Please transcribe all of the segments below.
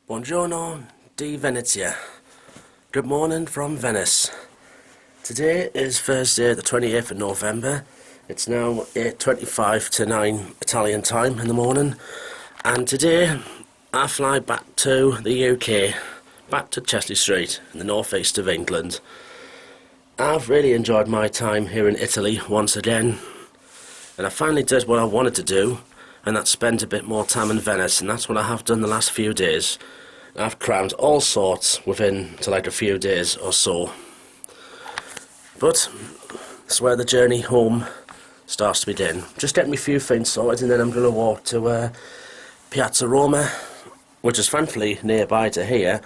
Buongiorno di Venezia. Good morning from Venice. Today is Thursday the 28th of November. It's now 8:25 to 9 Italian time in the morning, and today I fly back to the UK, back to Chesley Street in the northeast of England. I've really enjoyed my time here in Italy once again, and I finally did what I wanted to do, and that's spend a bit more time in Venice, and that's what I have done the last few days. I've crammed all sorts within to like a few days or so. But that's where the journey home starts to begin. Just getting me a few things sorted, and then I'm going to walk to Piazza Roma, which is thankfully nearby to here,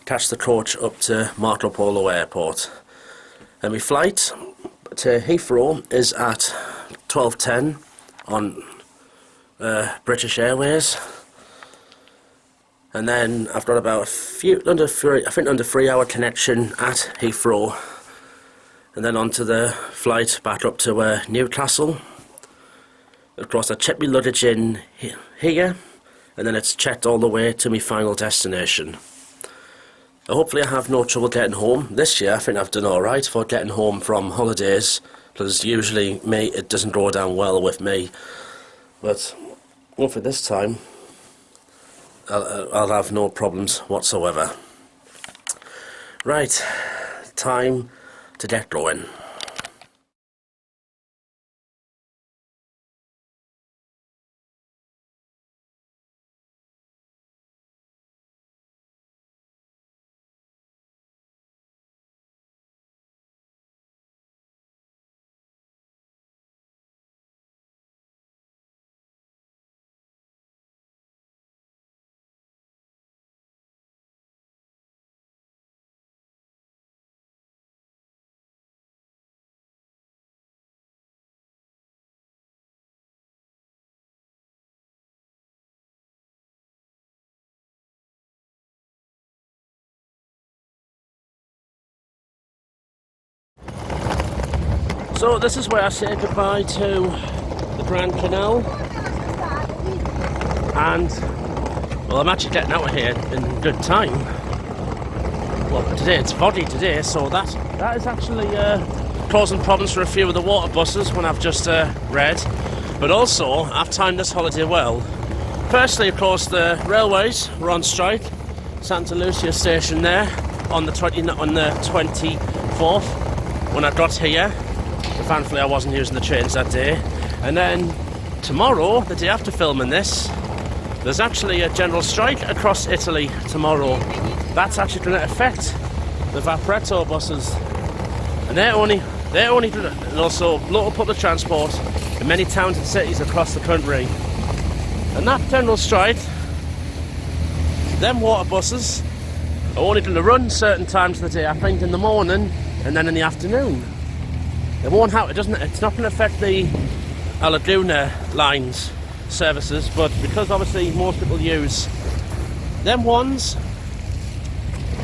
catch the coach up to Marco Polo Airport. And my flight to Heathrow is at 12:10 on British Airways. And then I've got about under 3 hour connection at Heathrow, and then onto the flight back up to Newcastle. Of course, I check my luggage in here, and then it's checked all the way to my final destination. Hopefully I have no trouble getting home. This year I think I've done alright for getting home from holidays, because usually it doesn't go down well with me. But hopefully this time I'll have no problems whatsoever. Right, time to get going. So this is where I say goodbye to the Grand Canal, and well, I'm actually getting out of here in good time. Well, today it's foggy today, so that is actually causing problems for a few of the water buses when I've just read. But also, I've timed this holiday well. Firstly, of course, the railways were on strike. Santa Lucia station there on the 24th when I got here. Thankfully I wasn't using the trains that day. And then tomorrow, the day after filming this, there's actually a general strike across Italy tomorrow. That's actually going to affect the Vaporetto buses, and they're only and also local public transport in many towns and cities across the country. And that general strike, them water buses are only going to run certain times of the day, I think in the morning and then in the afternoon. It won't have, it's not going to affect the Laguna lines services, but because obviously most people use them ones,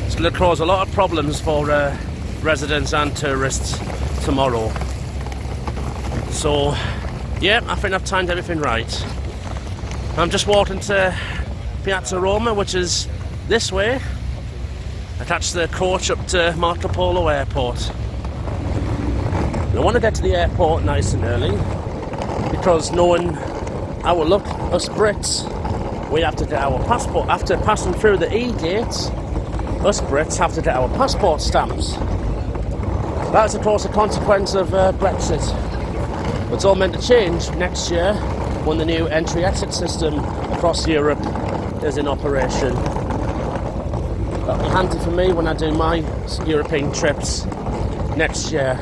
it's going to cause a lot of problems for residents and tourists tomorrow. So yeah, I think I've timed everything right. I'm just walking to Piazza Roma, which is this way. I catch the coach up to Marco Polo Airport. I want to get to the airport nice and early, because knowing our luck, us Brits, we have to get our passport, after passing through the E-gates, us Brits have to get our passport stamps. That is of course a consequence of Brexit. It's all meant to change next year when the new entry-exit system across Europe is in operation. That'll be handy for me when I do my European trips next year.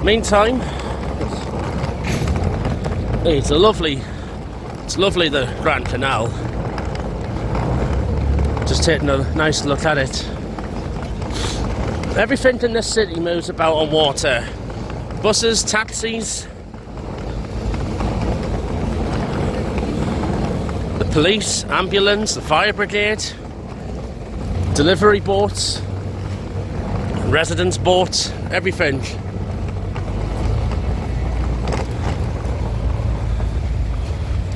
Meantime, it's lovely, the Grand Canal. Just taking a nice look at it. Everything in this city moves about on water. Buses, taxis, the police, ambulance, the fire brigade, delivery boats, residence boats, everything.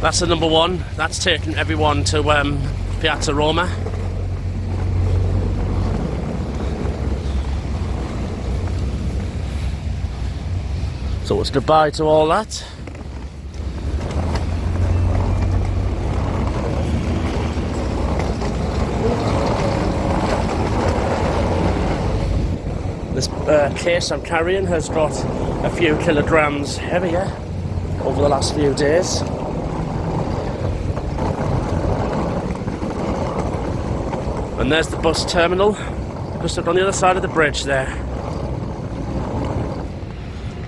That's the number one. That's taking everyone to Piazza Roma. So it's goodbye to all that. This case I'm carrying has got a few kilograms heavier over the last few days. And there's the bus terminal, just on the other side of the bridge there.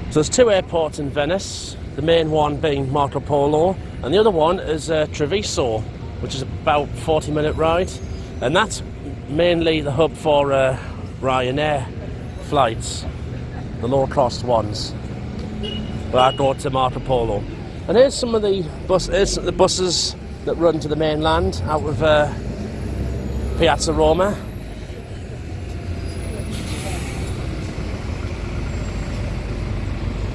So there's two airports in Venice, the main one being Marco Polo, and the other one is Treviso, which is about a 40-minute ride. And that's mainly the hub for Ryanair flights, the low-cost ones. But I go to Marco Polo. And here's some of the buses that run to the mainland out of Piazza Roma.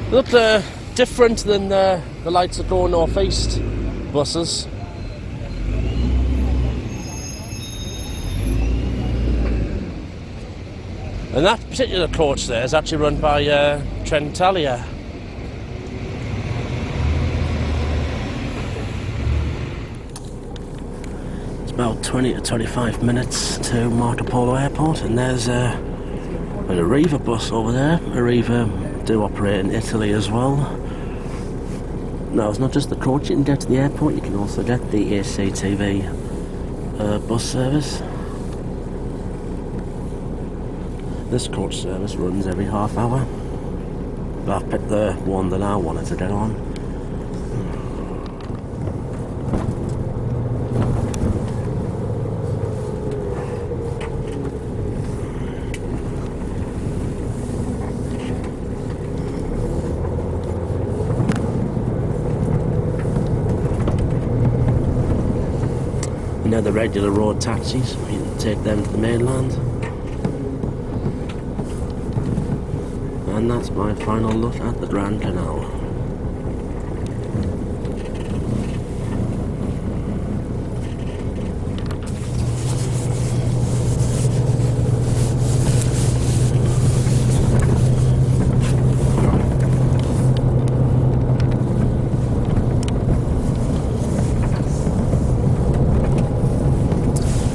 They look different than the lights that go north-east buses. And that particular coach there is actually run by Trenitalia. It's about 20 to 25 minutes to Marco Polo Airport, and there's an Arriva bus over there. Arriva do operate in Italy as well. Now, it's not just the coach you can get to the airport, you can also get the ACTV bus service. This coach service runs every half hour, but I've picked the one that I wanted to get on. And they're the regular road taxis, you can take them to the mainland. And that's my final look at the Grand Canal.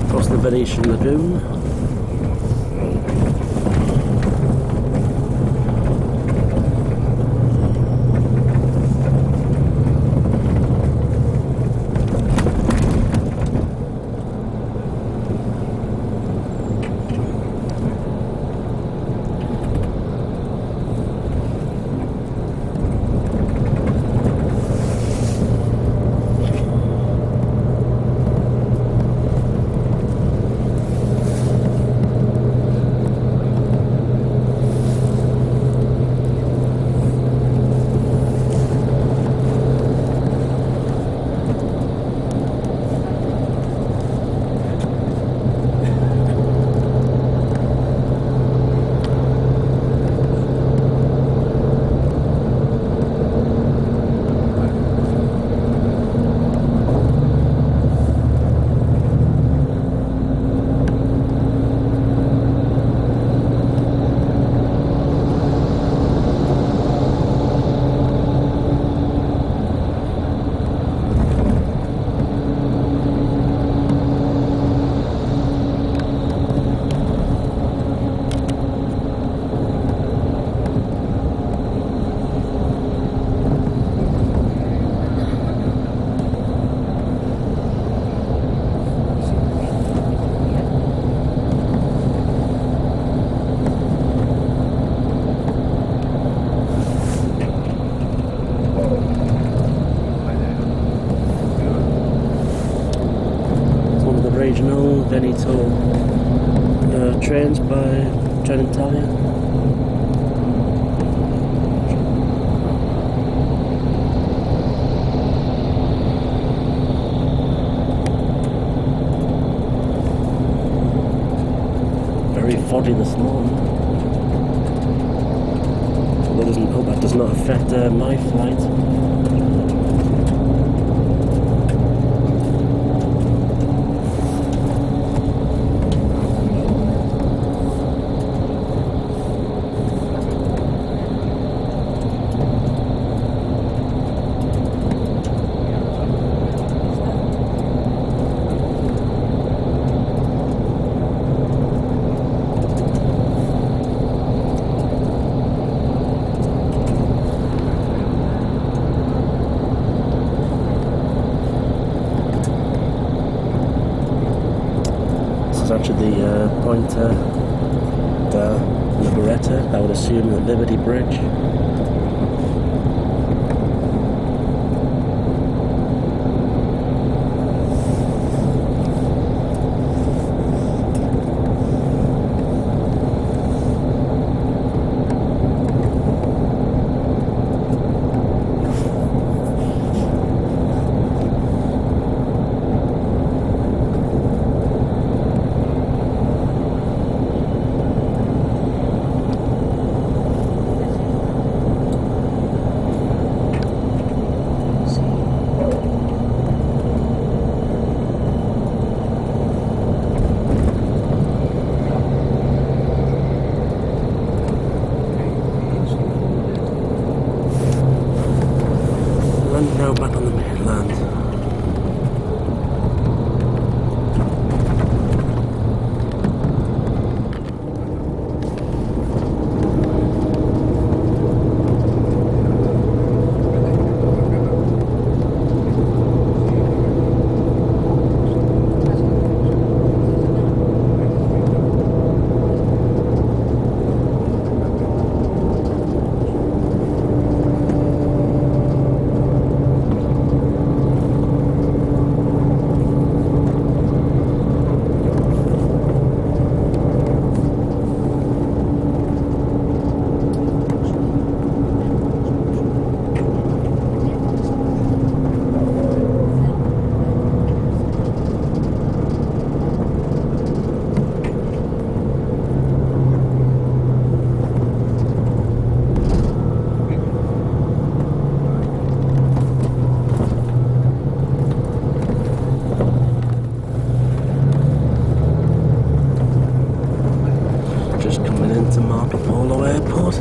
Across the Venetian Lagoon. Regional Veneto trains by Trenitalia. Very foggy this morning. Although I hope that does not affect my flight. point to the Liberator, I would assume the Liberty Bridge. Now back on the mainland.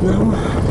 Now.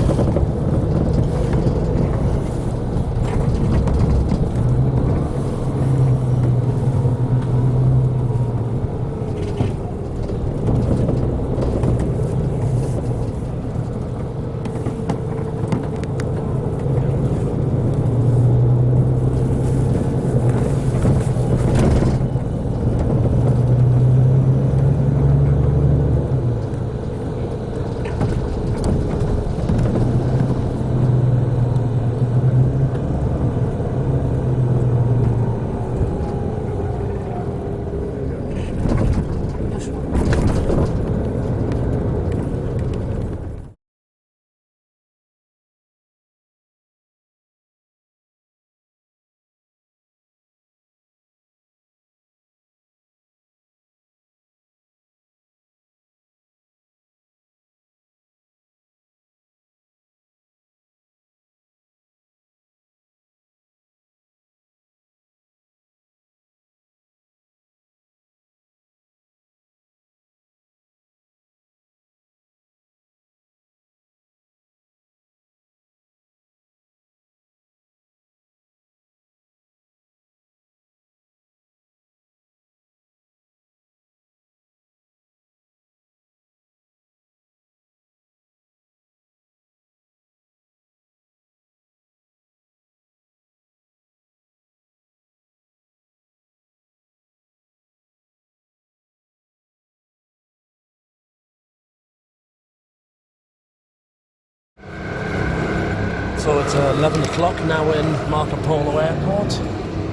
So it's 11 o'clock now in Marco Polo Airport.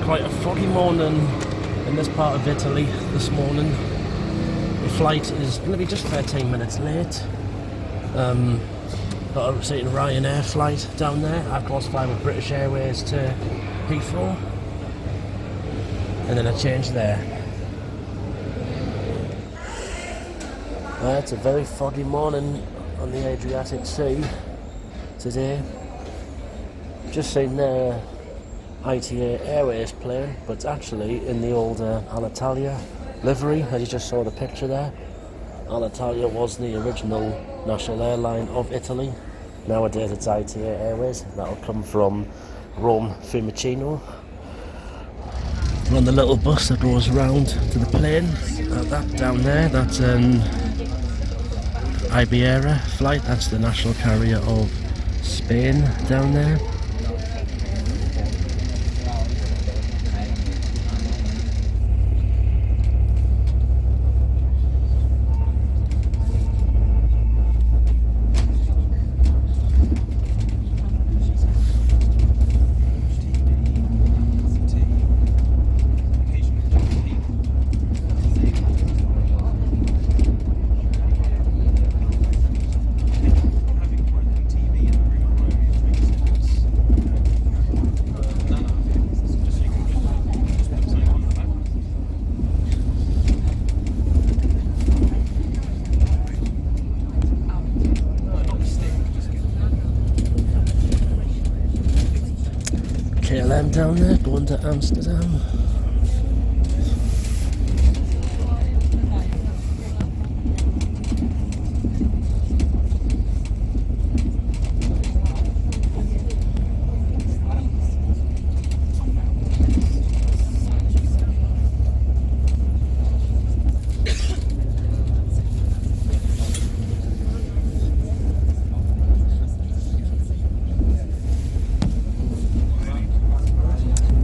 Quite a foggy morning in this part of Italy this morning. The flight is going to be just 13 minutes late. Got a Ryanair flight down there. I cross fly with British Airways to Heathrow. And then I change there. It's a very foggy morning on the Adriatic Sea today. Just seen the ITA Airways plane, but it's actually in the old Alitalia livery, as you just saw the picture there. Alitalia was the original national airline of Italy. Nowadays it's ITA Airways. That'll come from Rome Fiumicino. We're on the little bus that goes round to the plane. That down there, that's an Iberia flight. That's the national carrier of Spain down there. down there going to Amsterdam.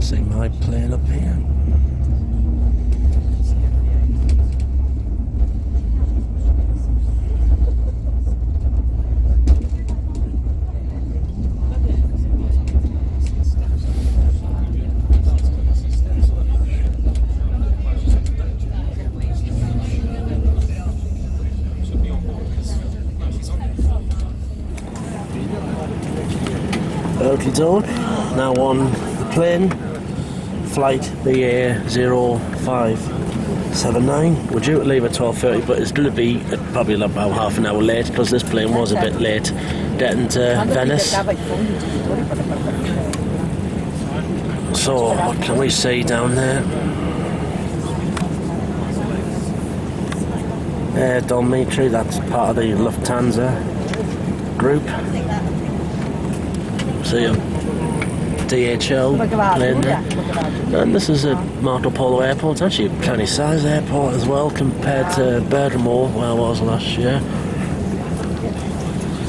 See my plane up here. Okie doke, now on the plane. Flight BA0579. We're due to leave at 12:30, but it's going to be probably about half an hour late because this plane was a bit late getting to Venice. So, what can we see down there? Dimitri, that's part of the Lufthansa group. See a DHL plane there. And this is a Marco Polo airport. It's actually a tiny size airport as well compared to Bergamo, where I was last year.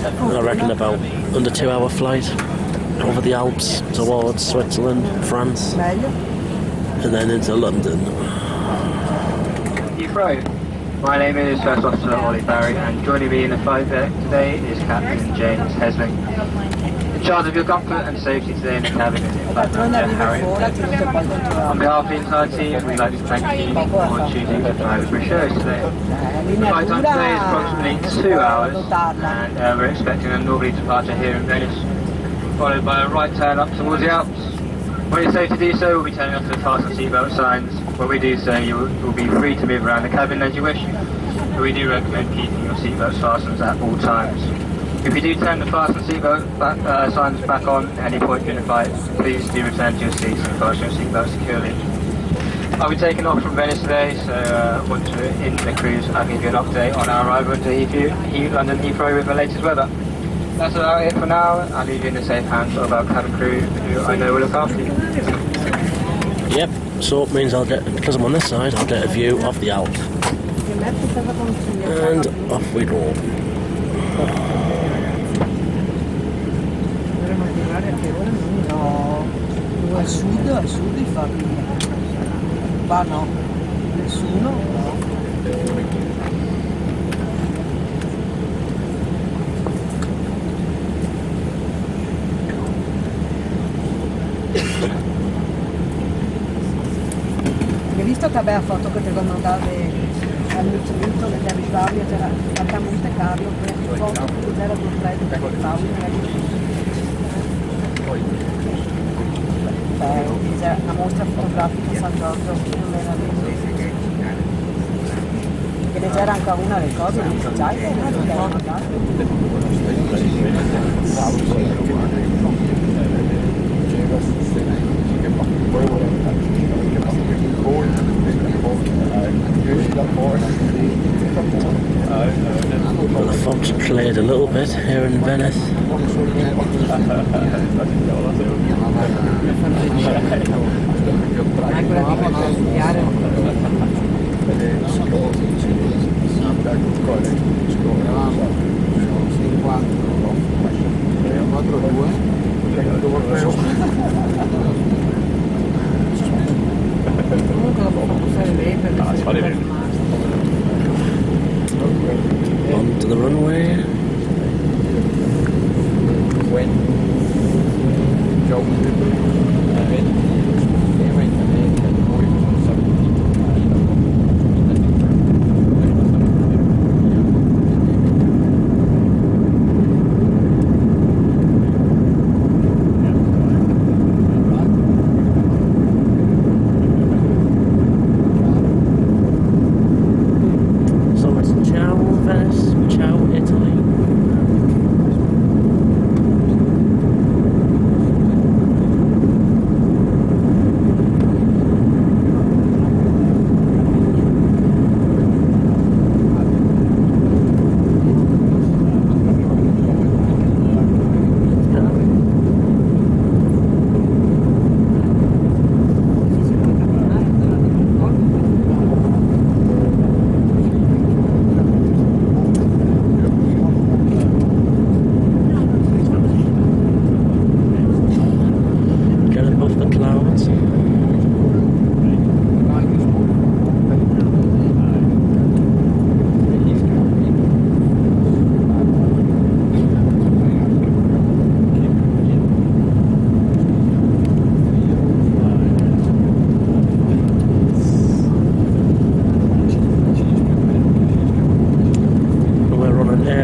I reckon about under 2 hour flight over the Alps towards Switzerland, France, and then into London. Heathrow. My name is First Officer Ollie Barry, and joining me in the flight deck today is Captain James Hesling. In charge of your comfort and safety today in the cabin is Flight Manager Harry. On behalf of the entire team, we'd like to thank you for choosing to fly the British Airways today. The flight time today is approximately 2 hours, and we're expecting a northerly departure here in Venice, followed by a right turn up towards the Alps. When you're safe to do so, we'll be turning off the fasten seatbelt signs. When we do so, you will be free to move around the cabin as you wish, but we do recommend keeping your seatbelt fastened at all times. If you do turn the fasten seatbelt signs back on at any point during the flight, please do return to your seats and fasten your seatbelt securely. I'll be taking off from Venice today, so once we're in the cruise, I'll give you an update on our arrival into London Heathrow with the latest weather. That's about it for now. I'll leave you in the safe hands of our cabin crew, who I know will look after you. Yep, so it means because I'm on this side, I'll get a view of the Alps. And off we go. Al sud infatti va no, nessuno no. Hai visto che bella foto che te lo mandavi all'inizio che arrivavi, c'era fatta Monte Carlo, per foto che c'era due flight che arrivavi. C'è una mostra fotografica a San Giorgio, non era che c'era anche una delle cose di già Well, the fog's cleared a little bit here in Venice. Onto the runway.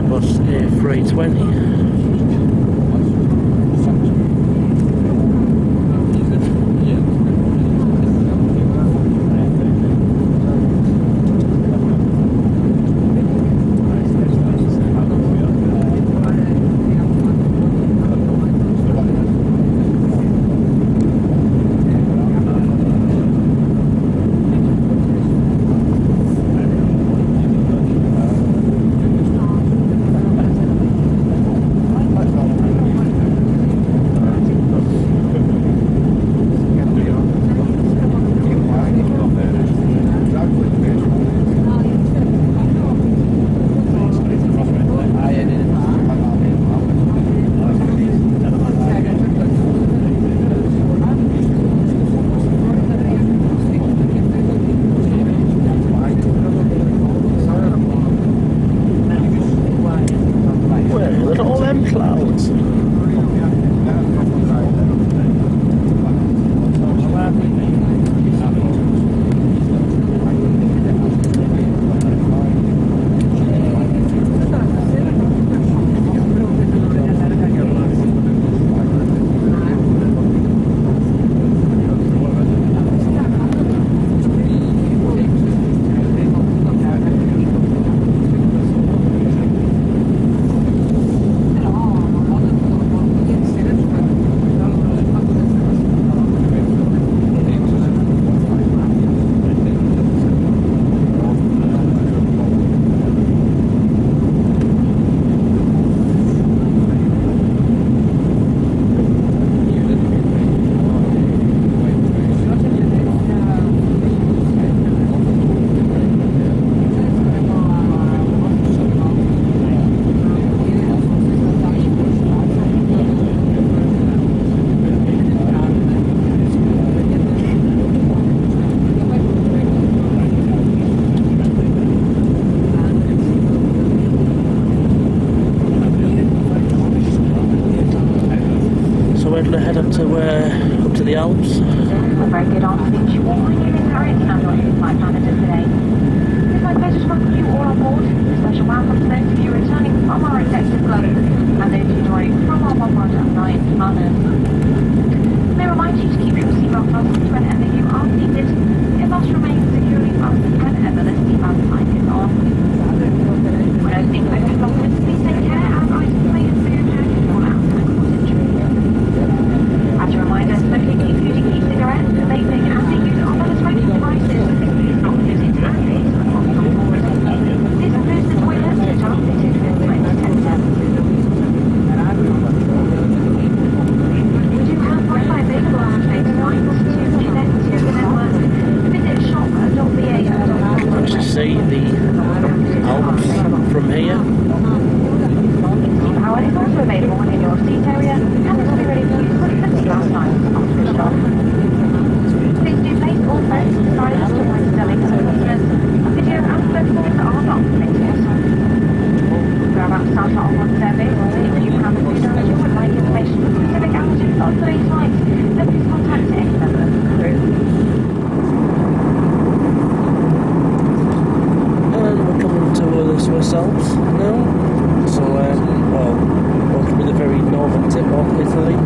Airbus A320. We're head up to the Alps. A very good afternoon to you all. My name is Harriet and I'm your flight manager today. It's my pleasure to welcome you all on board. A special welcome to those of you returning from our executive club and those of you joining from our 119 London. May I remind you to keep your seatbelt fastened whenever you are seated. It must remain securely fastened whenever the seatbelt sign is on. When opening open lockers, please take care as items may have been fall out and cause injury. As a reminder, smoking, including e-cigarettes, vaping, and the use of other smoking devices is not permitted and is unlawful on board. This includes the toilets, which are fitted with smoke detectors. We do have Wi-Fi available on phase lines to connect to the network. Visit shop.va.com. To see the Alps from here. Power is also available in your seat area and it will be ready for use when the seatbelt signs are switched off. Please do place all phones to silence to avoid disturbing other customers. Video and phone calls are not permitted. We're about to start our on service. If you have a food allergy or would like information on specific allergies on today's flight, then please contact any member of the crew. And we're coming to the Swiss Alps now. So, well, to be the very northern tip of Italy.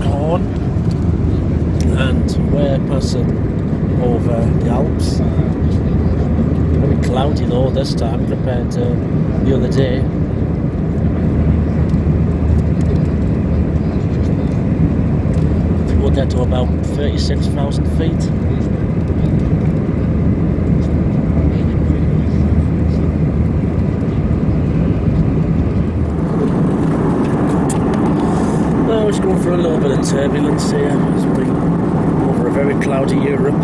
corn, and we're passing over the Alps. Very cloudy though this time compared to the other day. We'll get to about 36,000 feet. Now it's going for a little bit of turbulence here as we over a very cloudy Europe.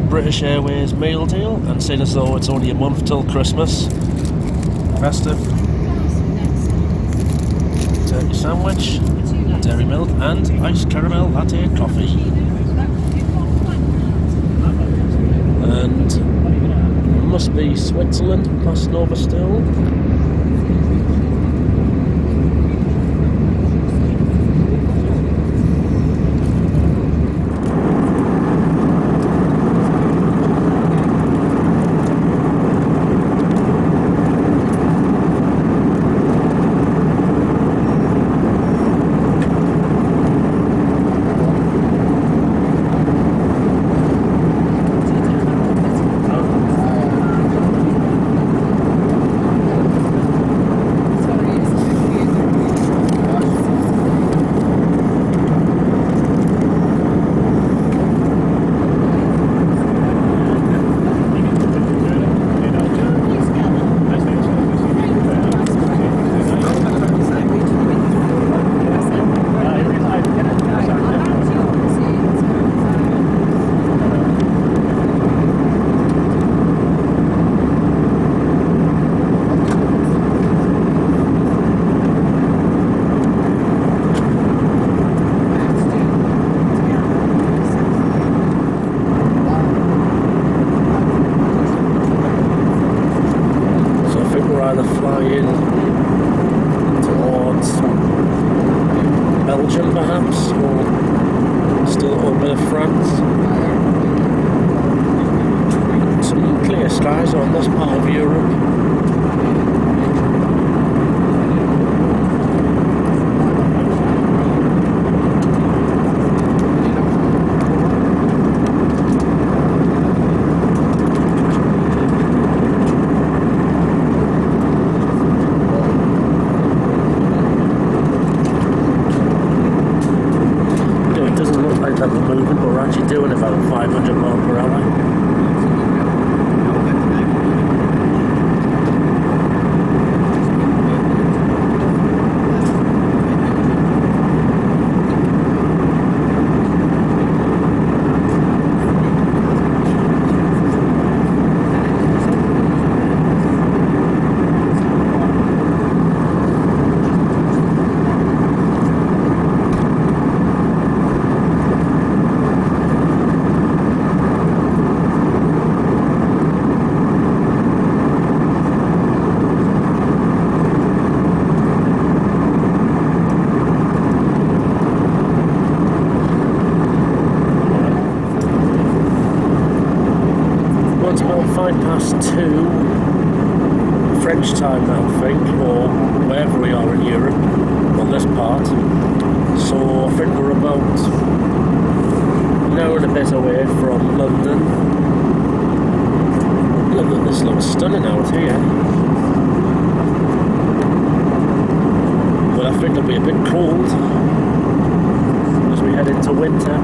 British Airways meal deal, and seeing as though it's only a month till Christmas, festive, turkey sandwich, dairy milk and iced caramel latte coffee. And must be Switzerland passing over still. Belgium perhaps, or still a bit of France. Some clear skies on this part of Europe. Doing about 500 miles per hour. Two French time now, I think, or wherever we are in Europe, on this part. So I think we're about an hour and a bit away from London. Look at this, looks stunning out here. But I think it'll be a bit cold as we head into winter.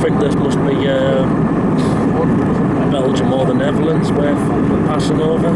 think this must be Belgium or the Netherlands where we're passing over.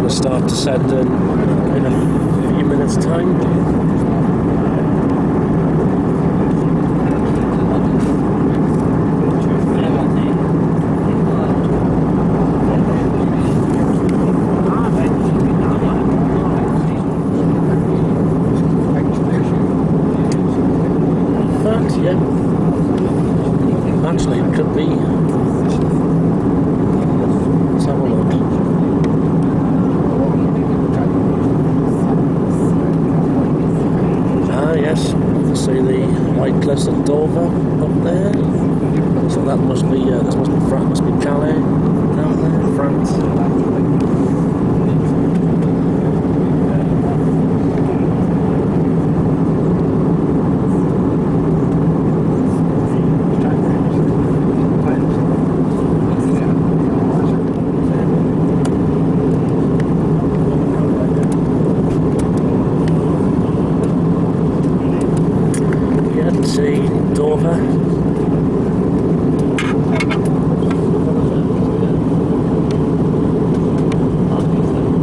Start descending in a few minutes' time. But yeah, actually it could be. Let's have a look. Yes, see the white cliffs of Dover up there. So that must be this must be France, must be Calais down there, France. See Dover.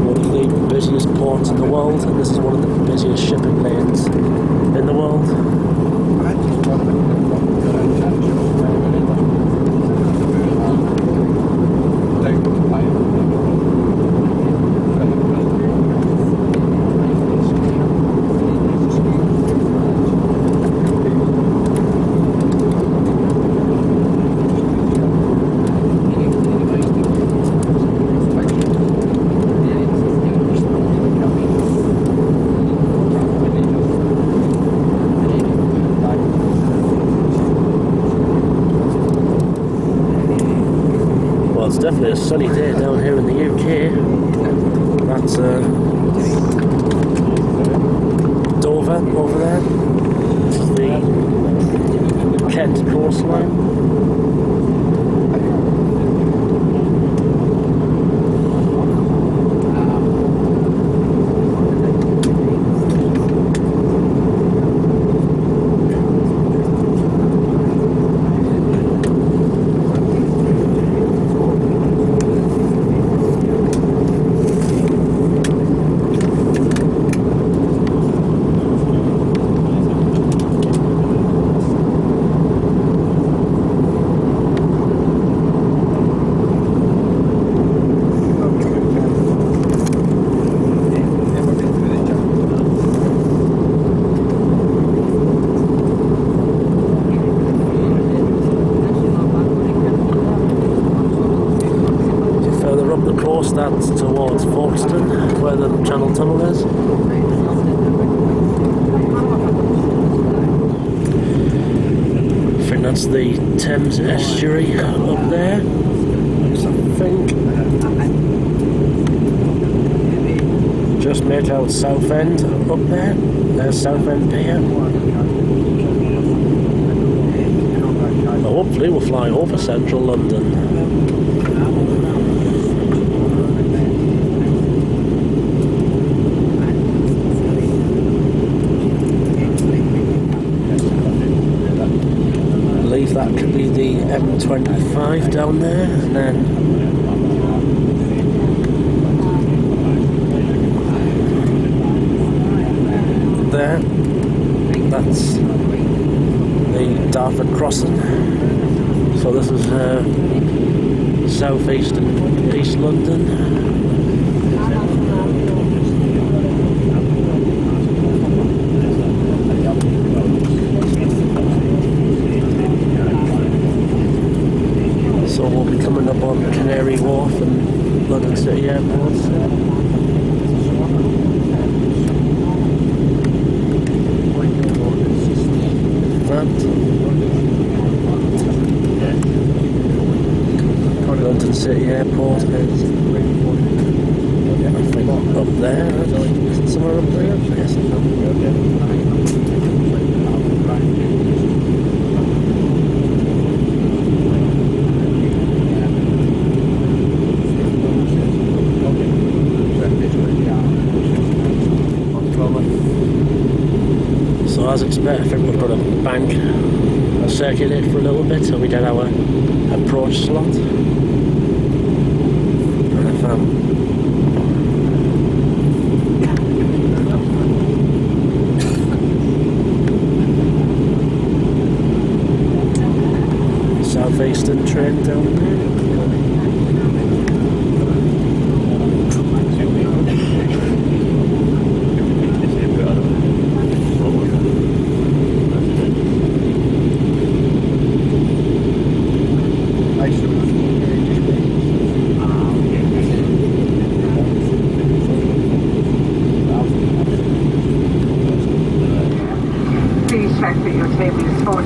One of the busiest ports in the world, and this is one of the busiest shipping lanes in the world. It's definitely a sunny day down here in the UK. That's Dover over there. This is the Kent coastline. course that's towards Folkestone, where the Channel Tunnel is. I think that's the Thames estuary up there. I think. Just made out Southend up there. There's Southend Pier. Well, hopefully we'll fly over central London. I believe that could be the M25 down there, and then there, that's the Dartford crossing. So this is south east and East London. So we'll be coming up on Canary Wharf and London City Airports. London City Airport is, I think, up there. Is it somewhere up there? Yes. So as expected, I think we've got a bank circulate for a little bit so we get our approach slot. And if Southeastern train down there.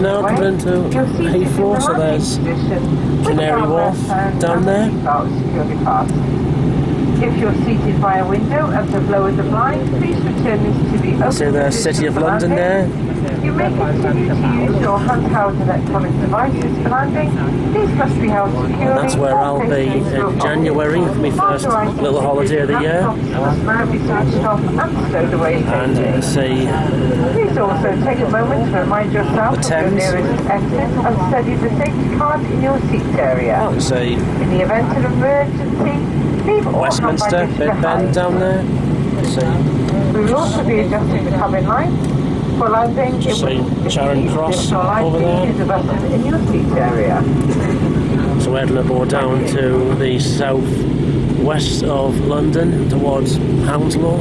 Now coming into Heathrow, so there's Canary Wharf down there. If you're seated by a window and have lowered the blind, please return this to the open. See the City of London there. You may continue to use your handheld electronic devices for landing. These must be held securely. And that's where I'll be in January for my first little holiday of the year. Now be switched off and stowed away. And see Please also take a moment to remind yourself of your nearest exit and study the safety card in your seat area. I'll see In the event of emergency, leave all Westminster, hand Big baggage Ben behind. down there. See We will also be adjusting the cabin line. For landing, it See will Charing Cross over there. Use the button in your seat area. So we're going to go down to the south west of London towards Hounslow.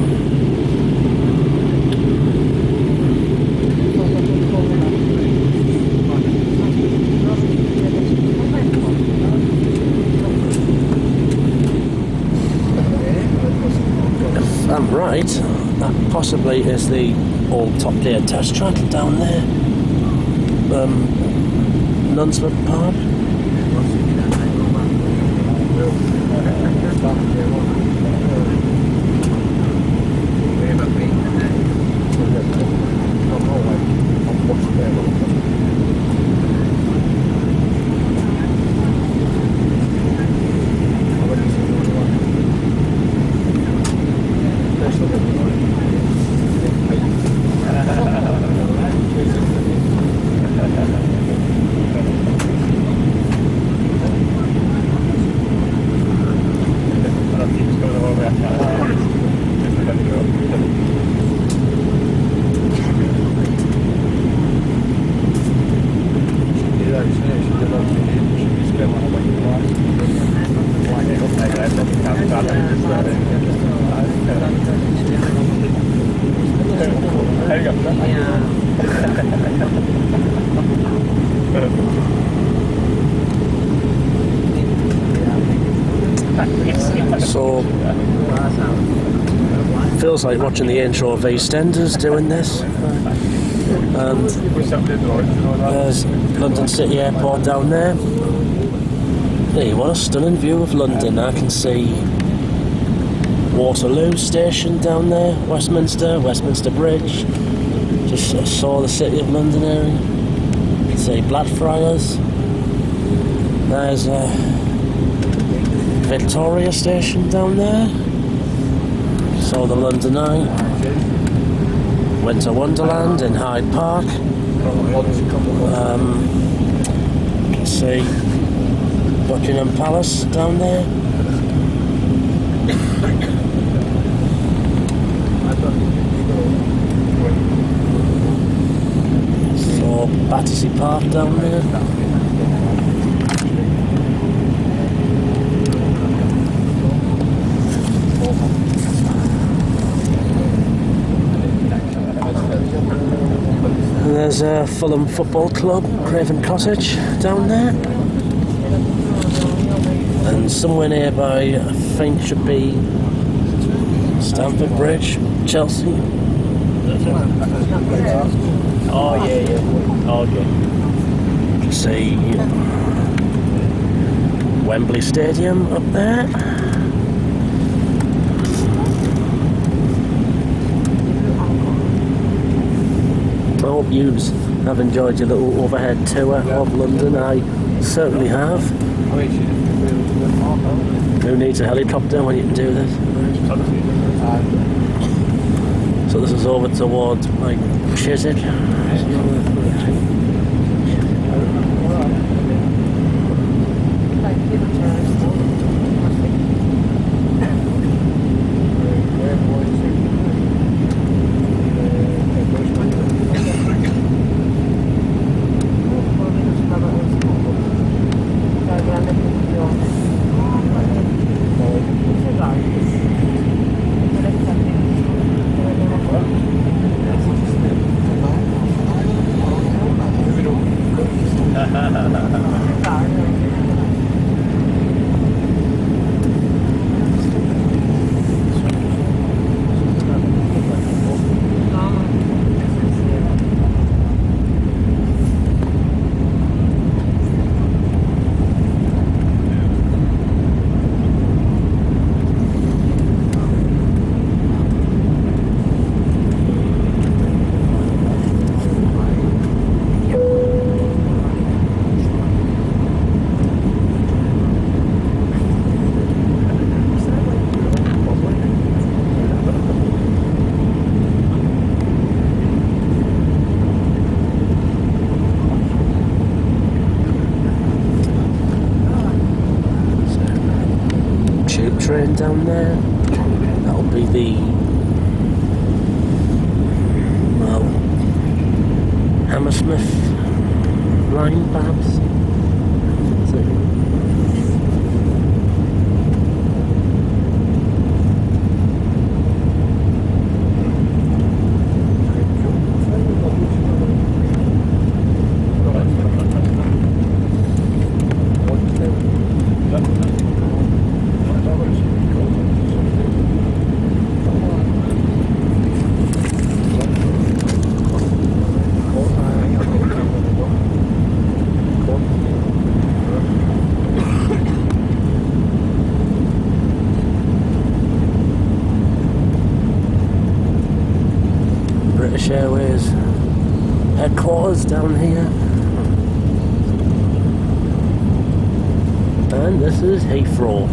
If I'm right, that possibly is the old Top Gear test track down there. Nunsford Park. So feels like watching the intro of EastEnders doing this. And there's London City Airport down there. Hey, what a stunning view of London. I can see Waterloo Station down there, Westminster Bridge. Just saw the City of London area. You can see Blackfriars. There's Victoria Station down there. Saw the London Eye. Went to Wonderland in Hyde Park. Let's see, Buckingham Palace down there. Saw Battersea Park down there. There's a Fulham Football Club, Craven Cottage down there. And somewhere nearby, I think should be Stamford Bridge, Chelsea. Oh yeah. Oh, okay. See Wembley Stadium up there. I hope you have enjoyed your little overhead tour of London. I certainly have. Who needs a helicopter when you can do this? So this is over towards like Chiswick. Train down there. That'll be the Hammersmith line, perhaps. British Airways headquarters down here. And this is Heathrow.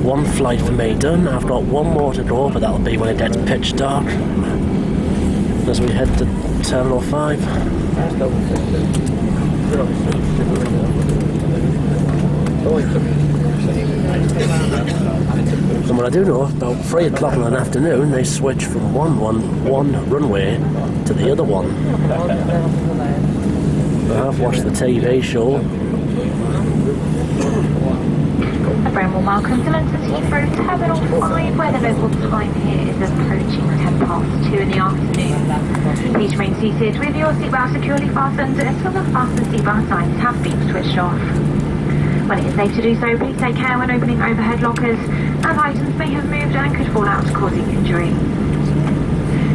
one flight for me done. I've got one more to go, but that'll be when it gets pitch dark as we head to Terminal 5. And what I do know, about 3 o'clock in the afternoon, they switch from one runway to the other one. I've watched the TV show. A very warm welcome to London Heathrow Terminal 5, where the local time here is approaching 2:10 in the afternoon. Please remain seated with your seatbelt securely fastened until the fasten seatbelt signs have been switched off. When it is safe to do so, please take care when opening overhead lockers, as items may have moved and could fall out, causing injury.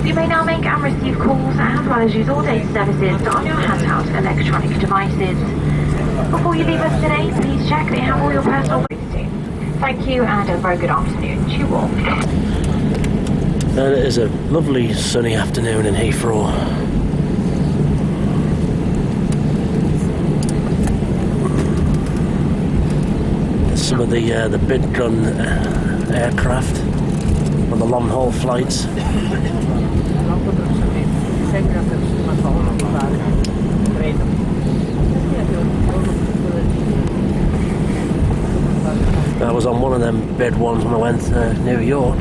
You may now make and receive calls as well as use all data services on your handheld electronic devices. Before you leave us today, please check that you have all your personal belongings. Thank you and a very good afternoon to you all. And it is a lovely sunny afternoon in Heathrow. Some of the big gun aircraft on the long haul flights. I was on one of them big ones when I went to New York.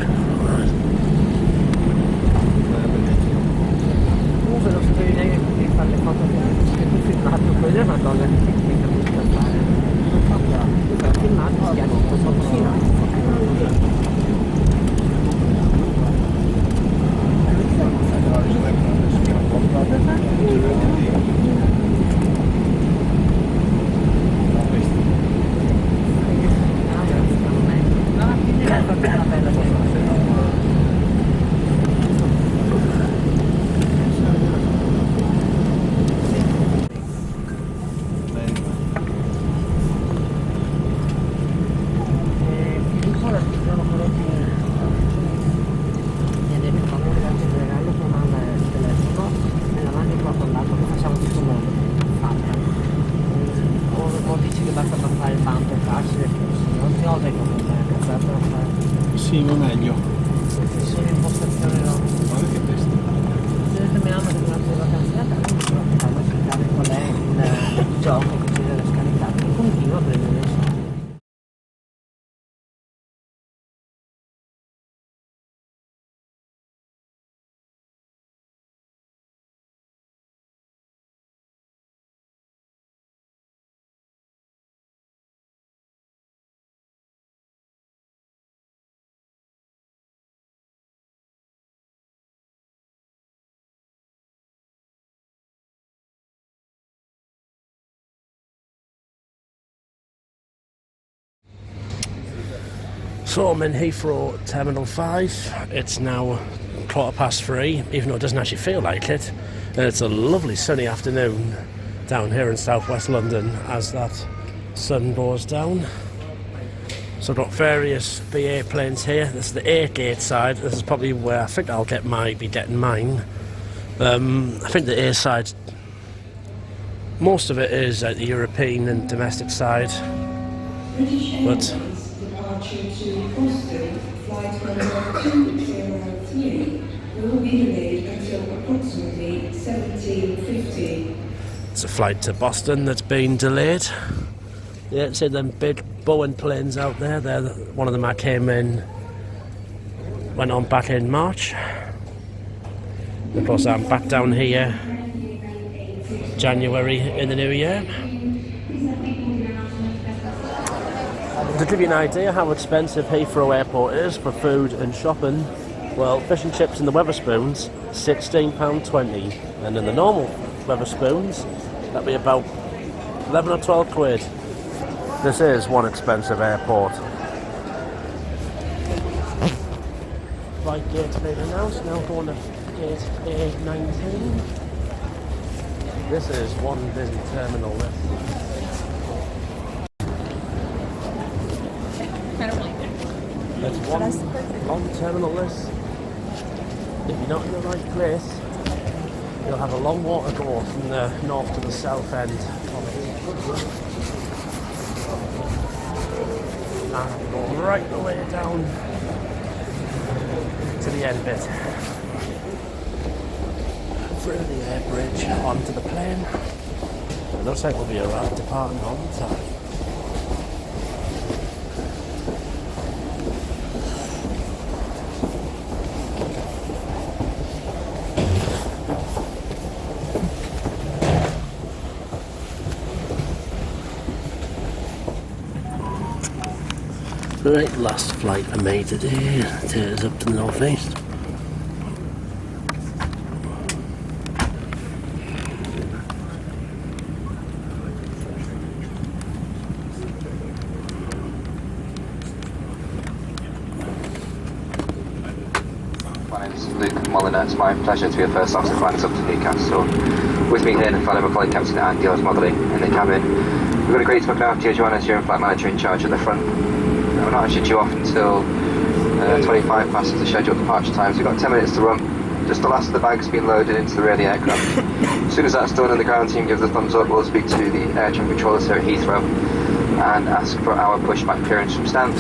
Sì, ma meglio. So I'm in Heathrow Terminal 5. It's now 3:15, even though it doesn't actually feel like it. And it's a lovely sunny afternoon down here in southwest London as that sun goes down. So I've got various BA planes here. This is the 8-gate side. This is probably where I think I'll be getting mine. I think the A side, most of it is at the European and domestic side. But departure to Boston, flight number 203 will be delayed until approximately 17:50. it's a flight to Boston that's been delayed. Yeah, see them big Boeing planes out there. One of them I came in, went on back in March. Of course, I'm back down here January in the new year. To give you an idea how expensive Heathrow Airport is for food and shopping, well, fish and chips in the Wetherspoons, £16.20, and in the normal Wetherspoons, that'd be about 11 or 12 quid. This is one expensive airport. Flight gate's been announced, now going to gate A19. This is one busy terminal, this. There's one long terminal list. If you're not in the right place, you'll have a long water to go from the north to the south end of it. and go right the way down to the end bit. Through the air bridge onto the plane. It looks like we'll be around departing on time. Right, last flight I made today. It is up to the northeast. My name is Luke Molyneux. It's my pleasure to be the first officer flying us up to Newcastle. With me here, my colleague Captain Andy Dodds modelling in the cabin. We've got a great smoke out here, Joanna's here, flight manager in charge at the front. We're not actually due off until 25 past the scheduled departure times. We've got 10 minutes to run. Just the last of the bags being loaded into the rear of the aircraft. As soon as that's done and the ground team gives the thumbs up, we'll speak to the air traffic controllers here at Heathrow and ask for our pushback clearance from stand.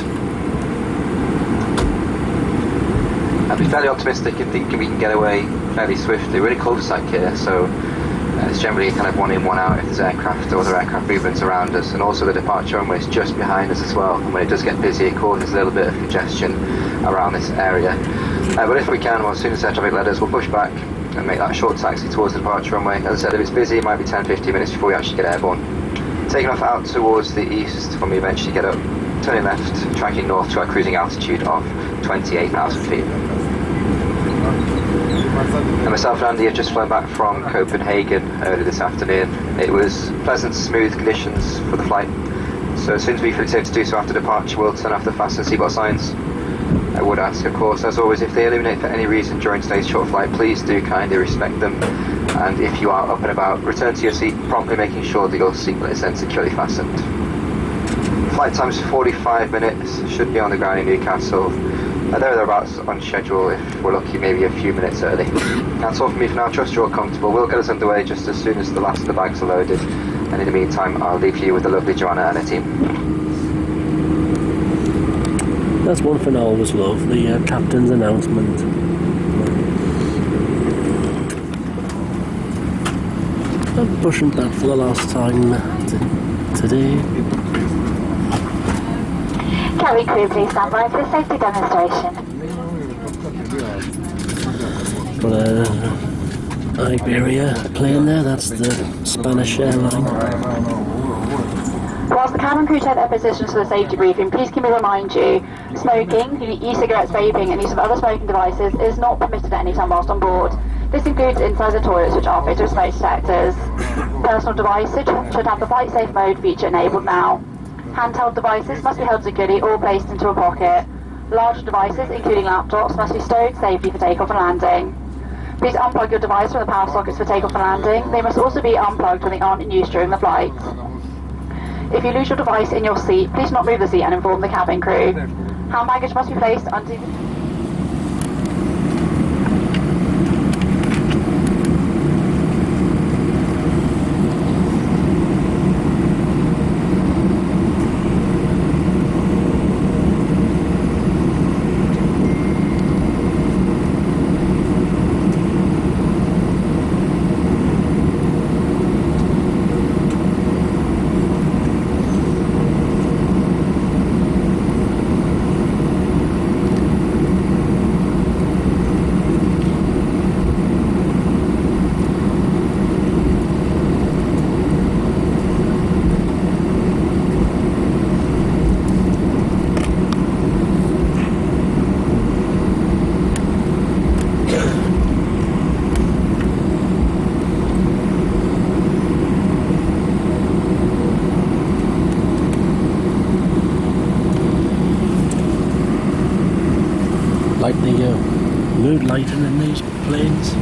I'd be fairly optimistic in thinking we can get away fairly swiftly. We're in a cul-de-sac here, so it's generally kind of one in, one out if there's aircraft or other aircraft movements around us, and also the departure runway is just behind us as well, and when it does get busy it causes a little bit of congestion around this area. But if we can, well, as soon as air traffic let us, we'll push back and make that short taxi towards the departure runway. As I said, if it's busy it might be 10-15 minutes before we actually get airborne. Taking off out towards the east when we eventually get up, turning left, tracking north to our cruising altitude of 28,000 feet. And myself and Andy have just flown back from Copenhagen early this afternoon. It was pleasant, smooth conditions for the flight. So as soon as we feel it's safe to do so after departure, we'll turn off the fasten seatbelt signs. I would ask, of course, as always, if they illuminate for any reason during today's short flight, please do kindly respect them. And if you are up and about, return to your seat, promptly making sure that your seatbelt is then securely fastened. Flight time's 45 minutes, should be on the ground in Newcastle. Thereabouts on schedule, if we're lucky, maybe a few minutes early. That's all from me for now. Trust you're all comfortable. We'll get us underway just as soon as the last of the bags are loaded. And in the meantime, I'll leave you with the lovely Joanna and her team. That's one thing I always love, the captain's announcement. I'm pushing back for the last time today. Cabin crew, please stand by for the safety demonstration. Got a Iberia plane there, that's the Spanish airline. Whilst the cabin crew take their positions for the safety briefing, please can we remind you, smoking, e-cigarettes, vaping and use of other smoking devices is not permitted at any time whilst on board. This includes inside the toilets which are fitted with smoke detectors. Personal devices should have the flight safe mode feature enabled now. Handheld devices must be held securely or placed into a pocket. Larger devices, including laptops, must be stowed safely for takeoff and landing. Please unplug your device from the power sockets for takeoff and landing. They must also be unplugged when they aren't in use during the flight. If you lose your device in your seat, please not move the seat and inform the cabin crew. Hand baggage must be placed under... Like the mood lighting in these planes.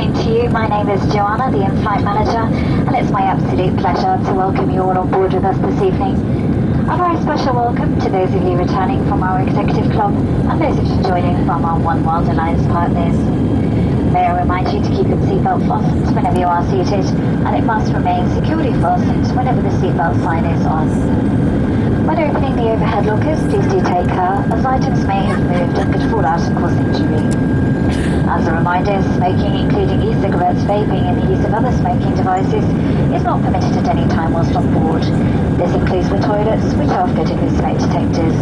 evening to you. My name is Joanna, the in-flight manager, and it's my absolute pleasure to welcome you all on board with us this evening. A very special welcome to those of you returning from our executive club and those of you joining from our One World Alliance partners. May I remind you to keep your seatbelt fastened whenever you are seated, and it must remain securely fastened whenever the seatbelt sign is on. When opening the overhead lockers, please do take care, as items may have moved and could fall out and cause injury. As a reminder, smoking, including e-cigarettes, vaping and the use of other smoking devices, is not permitted at any time whilst on board. This includes the toilets, which are fitted with smoke detectors.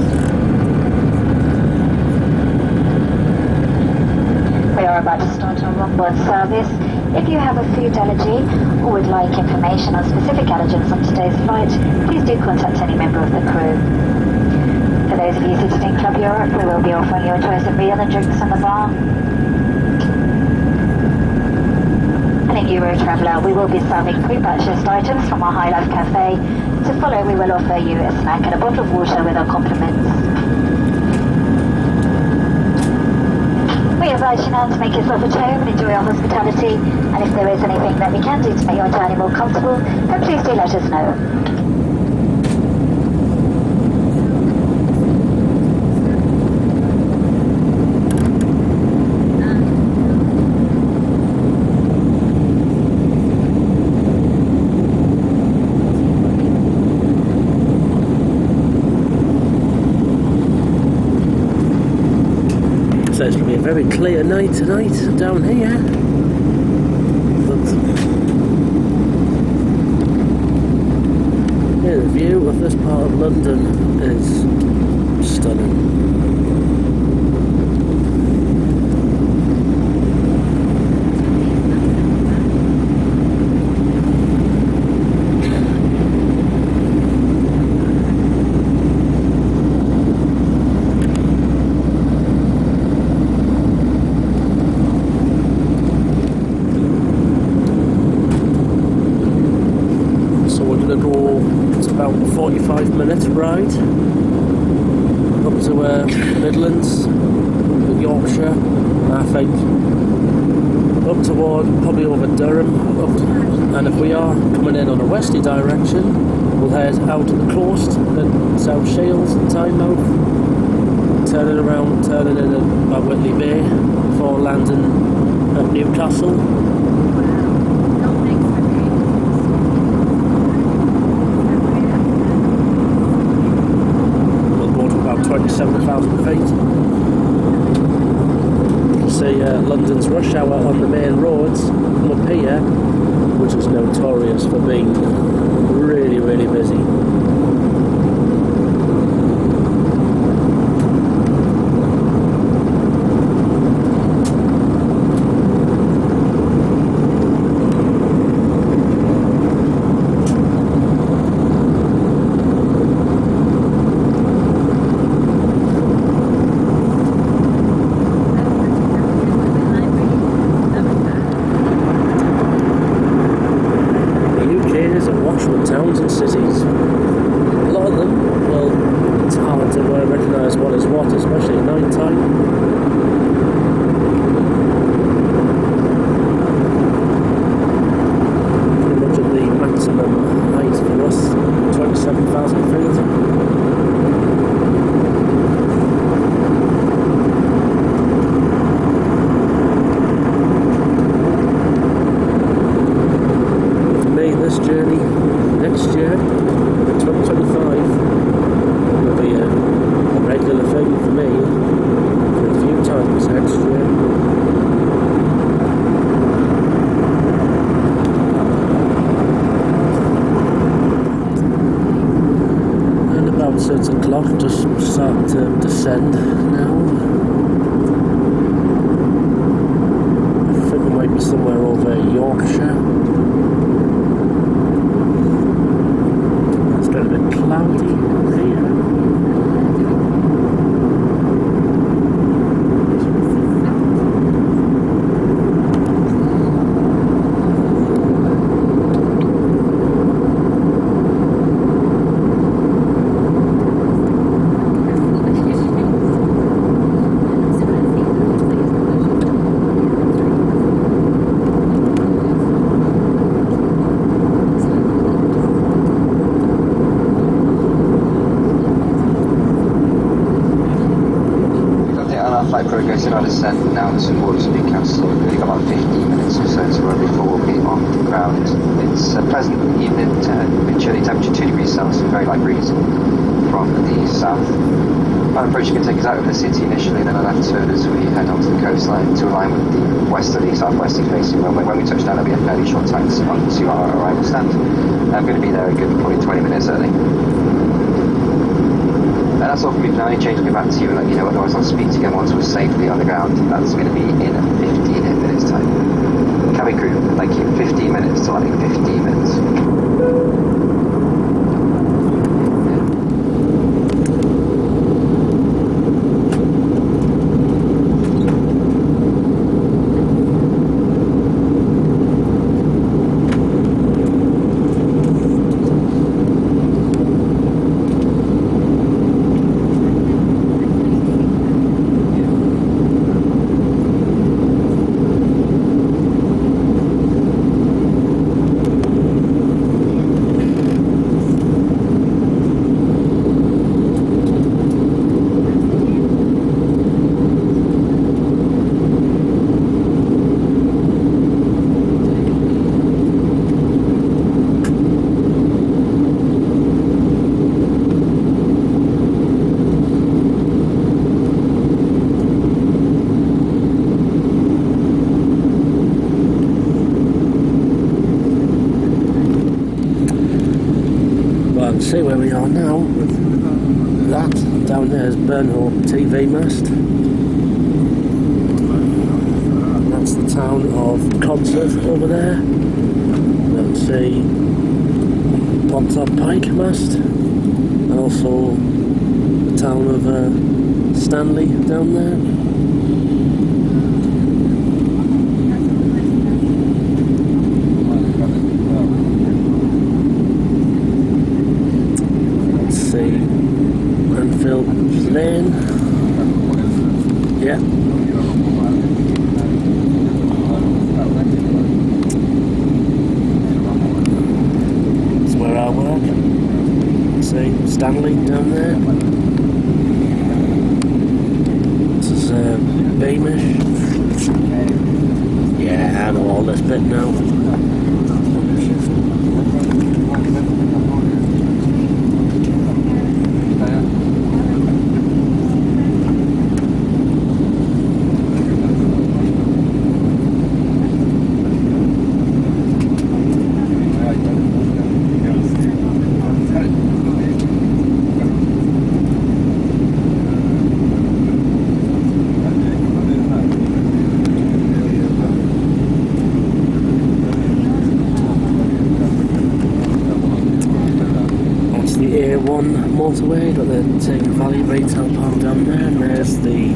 We are about to start our onboard service. If you have a food allergy or would like information on specific allergens on today's flight, please do contact any member of the crew. For those of you seated in Club Europe, we will be offering you a choice of meal and drinks on the bar. And in Euro Traveller, we will be serving pre-purchased items from our High Life Cafe. To follow, we will offer you a snack and a bottle of water with our compliments. We invite you now to make yourself at home and enjoy our hospitality, and if there is anything that we can do to make your journey more comfortable, then please do let us know. So it's going to be a very clear night tonight down here. But yeah, the view of this part of London is stunning. It's about a 45-minute ride up to Midlands, Yorkshire, I think, up toward probably over Durham, and if we are coming in on a westerly direction, we'll head out to the coast and South Shields and Tynemouth, turning around, turning in at Whitley Bay before landing at Newcastle. We'll go to about 27,000 feet. You see London's rush hour on the main roads up here, which is notorious for being really, really busy. Towns and cities. A lot of them, well, it's hard to recognise what is what, especially at night time. Pretty much at the maximum height for us, 27,000 feet. This journey next year, 2025, will be a regular thing for me for a few times next year. And about 6 o'clock, just start to descend now. I think we might be somewhere over Yorkshire. A bit cloudy here. our descent now towards Newcastle. We've only got about 15 minutes or so to run before we'll be on the ground. It's a pleasant evening, with chilly temperature, 2 degrees Celsius, very light breeze from the south. Our approach can take us out of the city initially, then a left turn as we head onto the coastline to align with the westerly, southwesterly facing runway. When we touch down, there'll be a fairly short time to our arrival stand. I'm going to be there a good probably 20 minutes early. That's all from me for now. Any change, I'll get back to you and let you know. Otherwise, I'll speak to you again once we're safely on the ground. That's going to be in 15 minutes' time. Cabin crew, thank you. 15 minutes to landing. 15 minutes. See where we are now. That down there is Burnhope TV mast. That's the town of Concert over there. Then see Pontop Pike mast, and also the town of Stanley down there. Lane. Yeah. That's where I work. See Stanley down there. This is Beamish. Yeah, I know all this bit now. Motorway, got the Thames Valley Retail Park down there, and there's the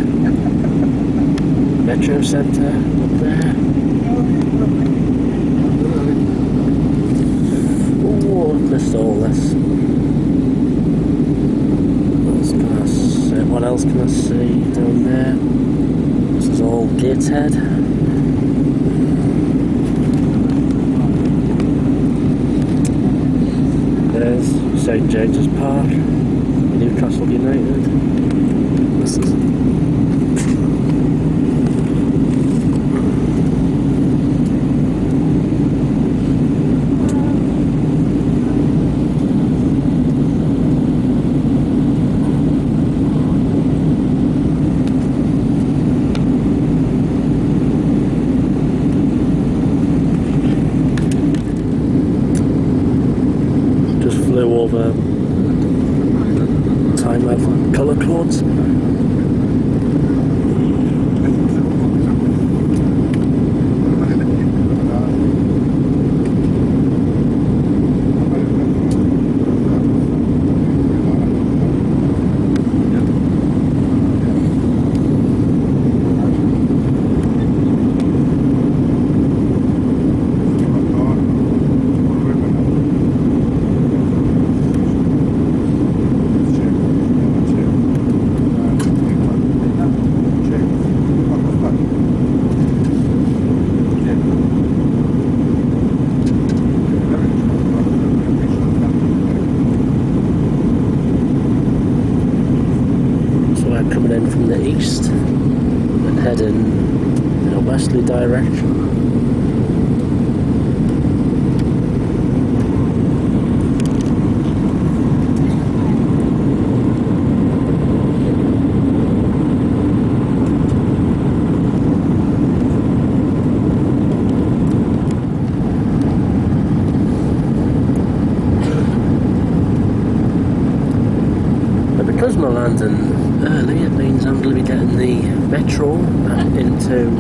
Metro Centre up there. Oh, I've missed all this. What else can I see down there? This is all Gateshead. There's St James's Park, Newcastle United. This is flew over time of colour codes. Heathrow and into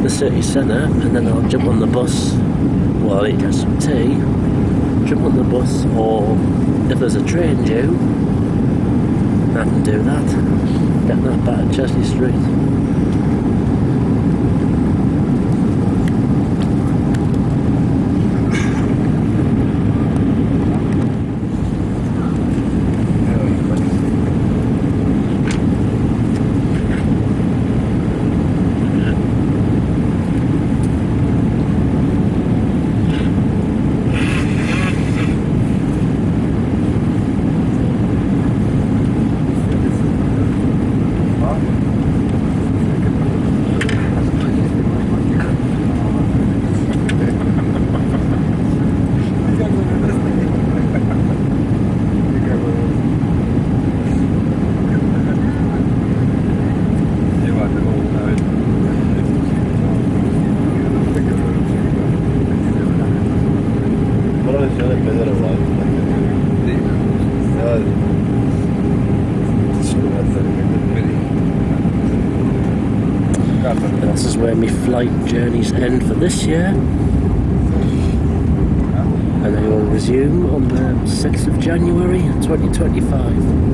the city centre, and then I'll jump on the bus while I get some tea, jump on the bus, or if there's a train due, I can do that, get that back at Chesney Street. And this is where my flight journeys end for this year, and they will resume on the 6th of January 2025.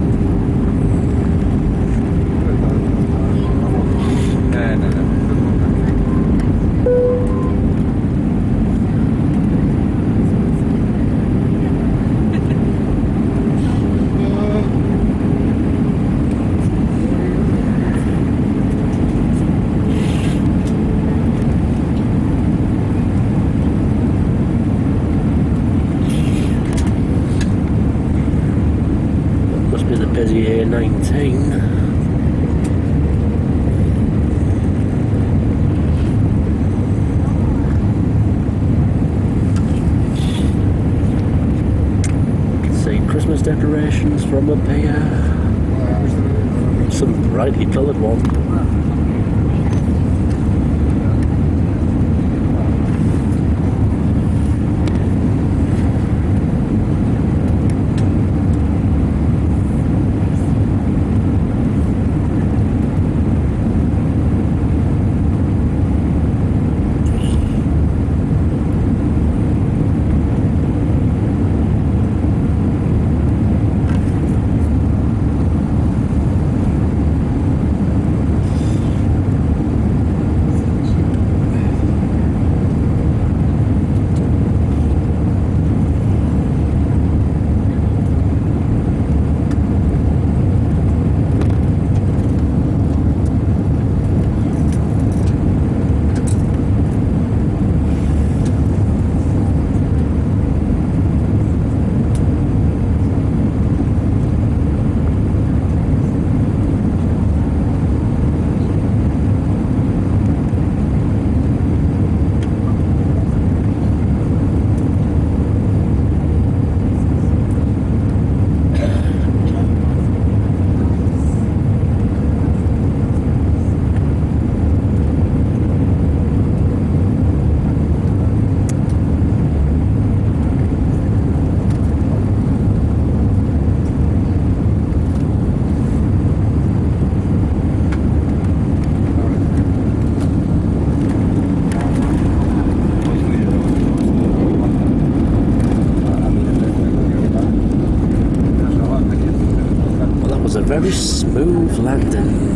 The busy A19. See Christmas decorations from up here. Some brightly coloured one. Very smooth landing.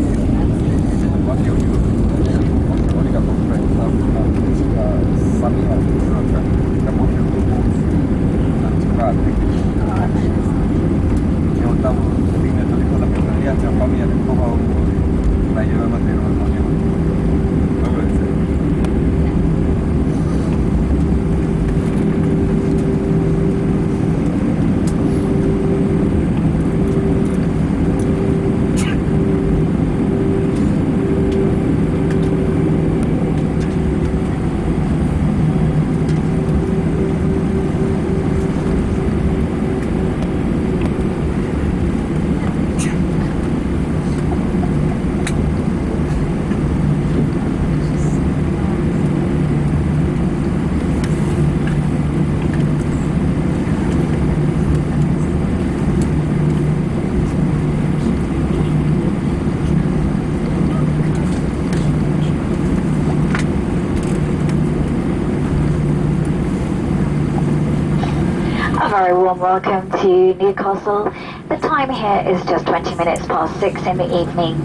A very warm welcome to Newcastle. The time here is just 20 minutes past 6 in the evening.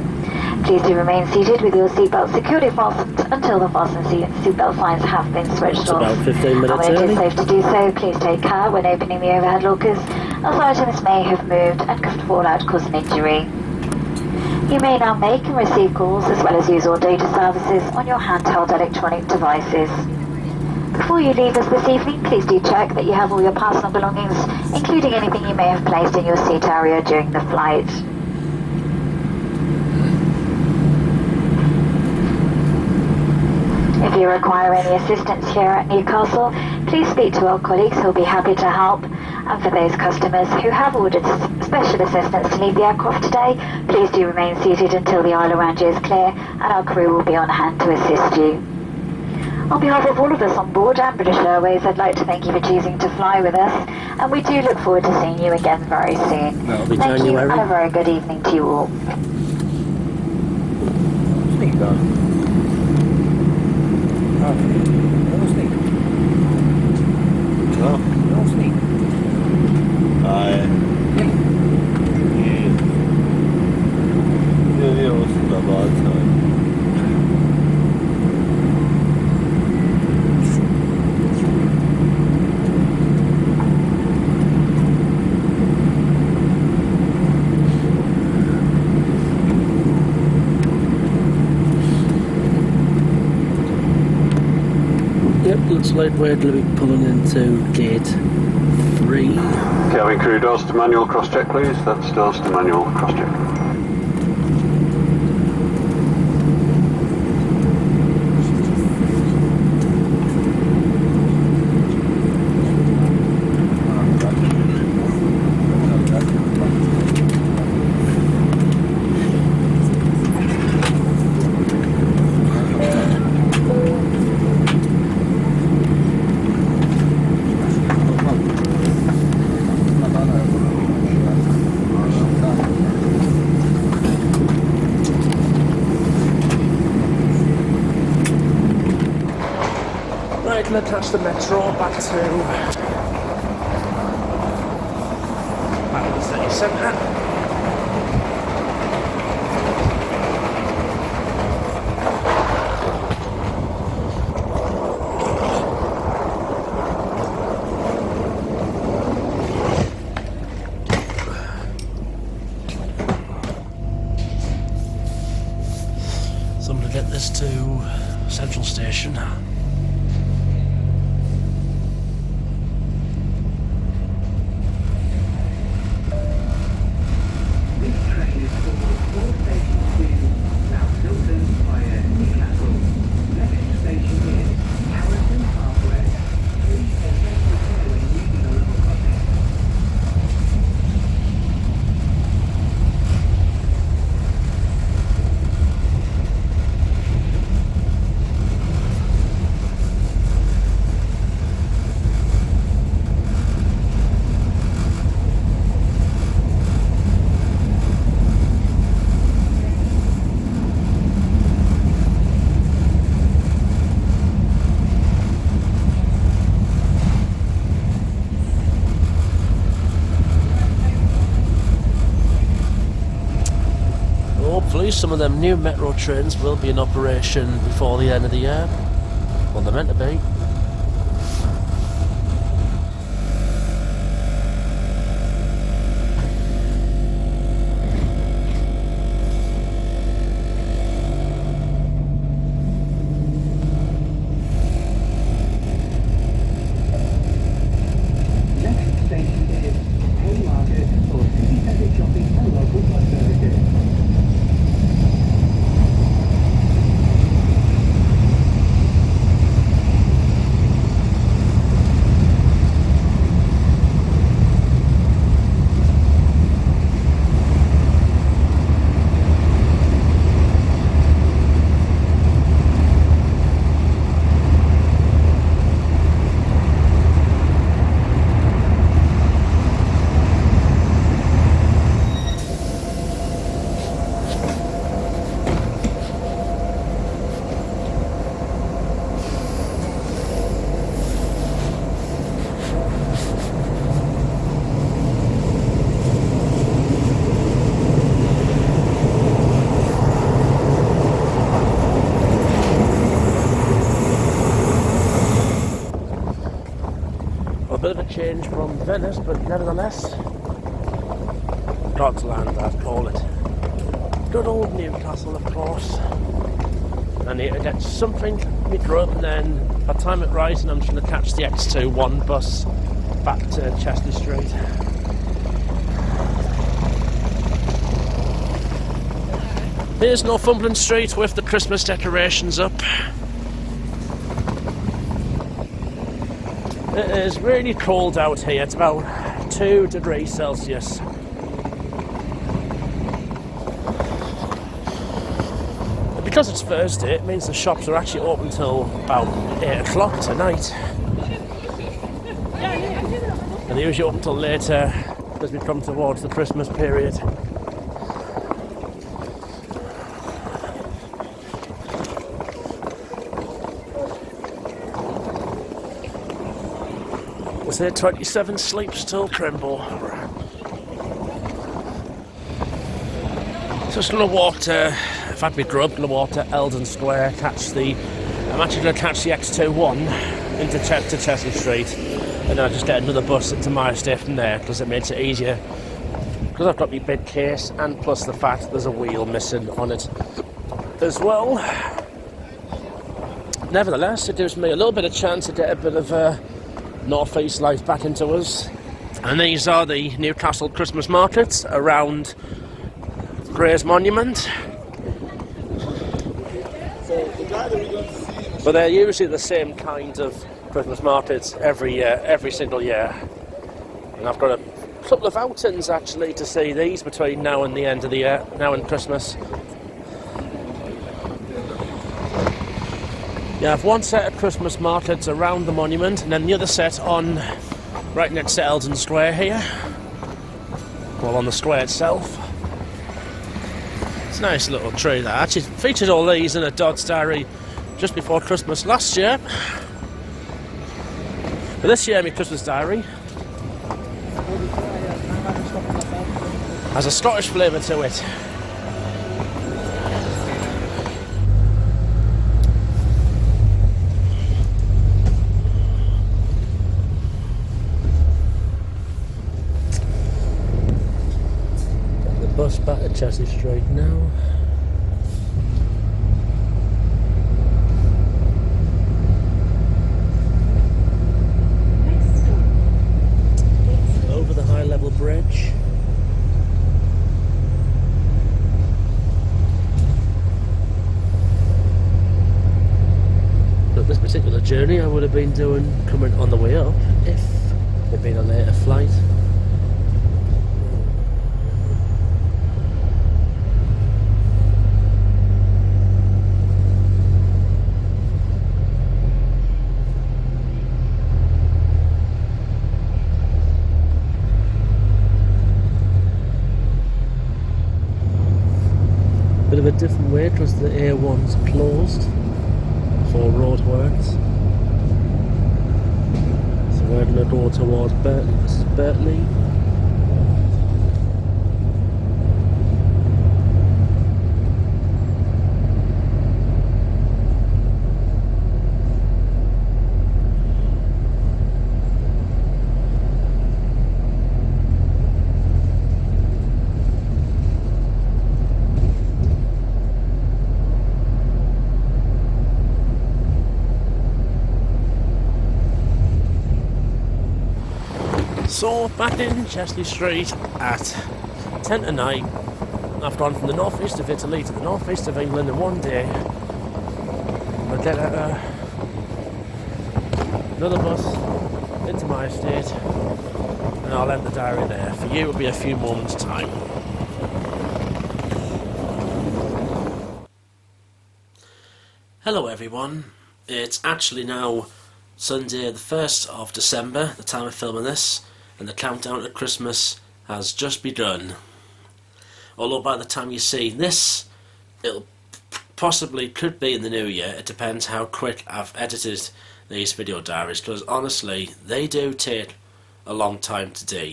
Please do remain seated with your seatbelt securely fastened until the fasten seatbelt signs have been switched It's off. about 15 minutes And when it early. is safe to do so, please take care when opening the overhead lockers, as items may have moved and could fall out causing injury. You may now make and receive calls as well as use all data services on your handheld electronic devices. Before you leave us this evening, please do check that you have all your personal belongings, including anything you may have placed in your seat area during the flight. If you require any assistance here at Newcastle, please speak to our colleagues who will be happy to help. And for those customers who have ordered special assistance to leave the aircraft today, please do remain seated until the aisle around you is clear, and our crew will be on hand to assist you. On behalf of all of us on board and British Airways, I'd like to thank you for choosing to fly with us, and we do look forward to seeing you again very soon. That'll be Thank you, January. and a very good evening to you all. Sneak on. No sneak. No. No sneak. Det är också där bara så. Yep, looks like we're going to be pulling into gate 3. Cabin crew, doors to manual cross-check please. That's doors to manual cross-check. Right, let's catch the metro back to the city centre. So I'm going to get this to Central Station. Hopefully some of them new metro trains will be in operation before the end of the year. Well, they're meant to be. Next station is Haymarket for city centre shopping and local bus services. bit of a change from Venice, but nevertheless, Dodds land, I'd call it. Good old Newcastle, of course. I need to get something meter up, and then by the time it rises, I'm just going to catch the X21 bus back to Chester Street. Here's Northumberland Street with the Christmas decorations up. It is really cold out here, it's about 2 degrees Celsius. Because it's Thursday, it means the shops are actually open till about 8 o'clock tonight. And they're usually open till later as we come towards the Christmas period. Was there 27 sleeps till Crimble? Just going to walk to, in fact we grew up, going to walk to Eldon Square, I'm actually going to catch the X21 into Chester Street, and then I'll just get another bus into my estate from there, because it makes it easier, because I've got my big case, and plus the fact there's a wheel missing on it as well. Nevertheless, it gives me a little bit of chance to get a bit of North East life back into us. And these are the Newcastle Christmas markets around Gray's Monument. But they're usually the same kind of Christmas markets every year, every single year. And I've got a couple of outings actually to see these between now and the end of the year, now and Christmas. You have one set of Christmas markets around the monument, and then the other set on right next to Eldon Square here. Well, on the square itself. It's a nice little tree that actually featured all these in a Dodds diary just before Christmas last year. But this year, my Christmas diary has a Scottish flavour to it. Bus back to Chester Street now. Over the high level bridge. But this particular journey I would have been doing coming on the way up if there'd been a later flight. Bit of a different way because the A1's closed for roadworks. So we're going to go towards Bertley. So back in Chester Street at 10 to 9. I've gone from the northeast of Italy to the northeast of England in one day. I'll get another bus into my estate and I'll end the diary there. For you it'll be a few moments time. Hello everyone, it's actually now Sunday the 1st of December, the time of filming this, and the countdown to Christmas has just begun. Although by the time you see this, it'll possibly could be in the new year. It depends how quick I've edited these video diaries, because honestly, they do take a long time to do.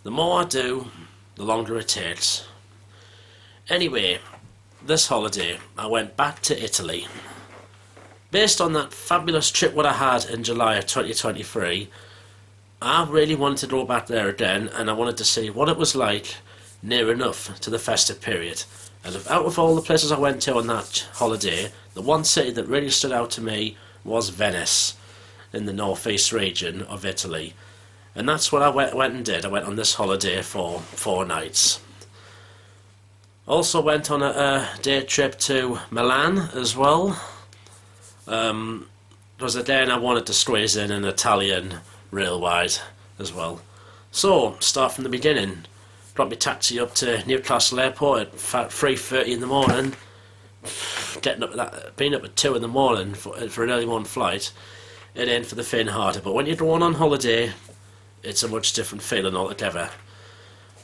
The more I do, the longer it takes. Anyway, this holiday, I went back to Italy. Based on that fabulous trip what I had in July of 2023, I really wanted to go back there again, and I wanted to see what it was like near enough to the festive period. And out of all the places I went to on that holiday, the one city that really stood out to me was Venice, in the northeast region of Italy. And that's what I went and did. I went on this holiday for 4 nights. Also went on a day trip to Milan as well. It was a day and I wanted to squeeze in an Italian rail ride as well. So, start from the beginning. Got my taxi up to Newcastle Airport at 3:30 in the morning. Being up at 2 in the morning for an early morning flight, it ain't for the faint-hearted. But when you're going on holiday, it's a much different feeling altogether.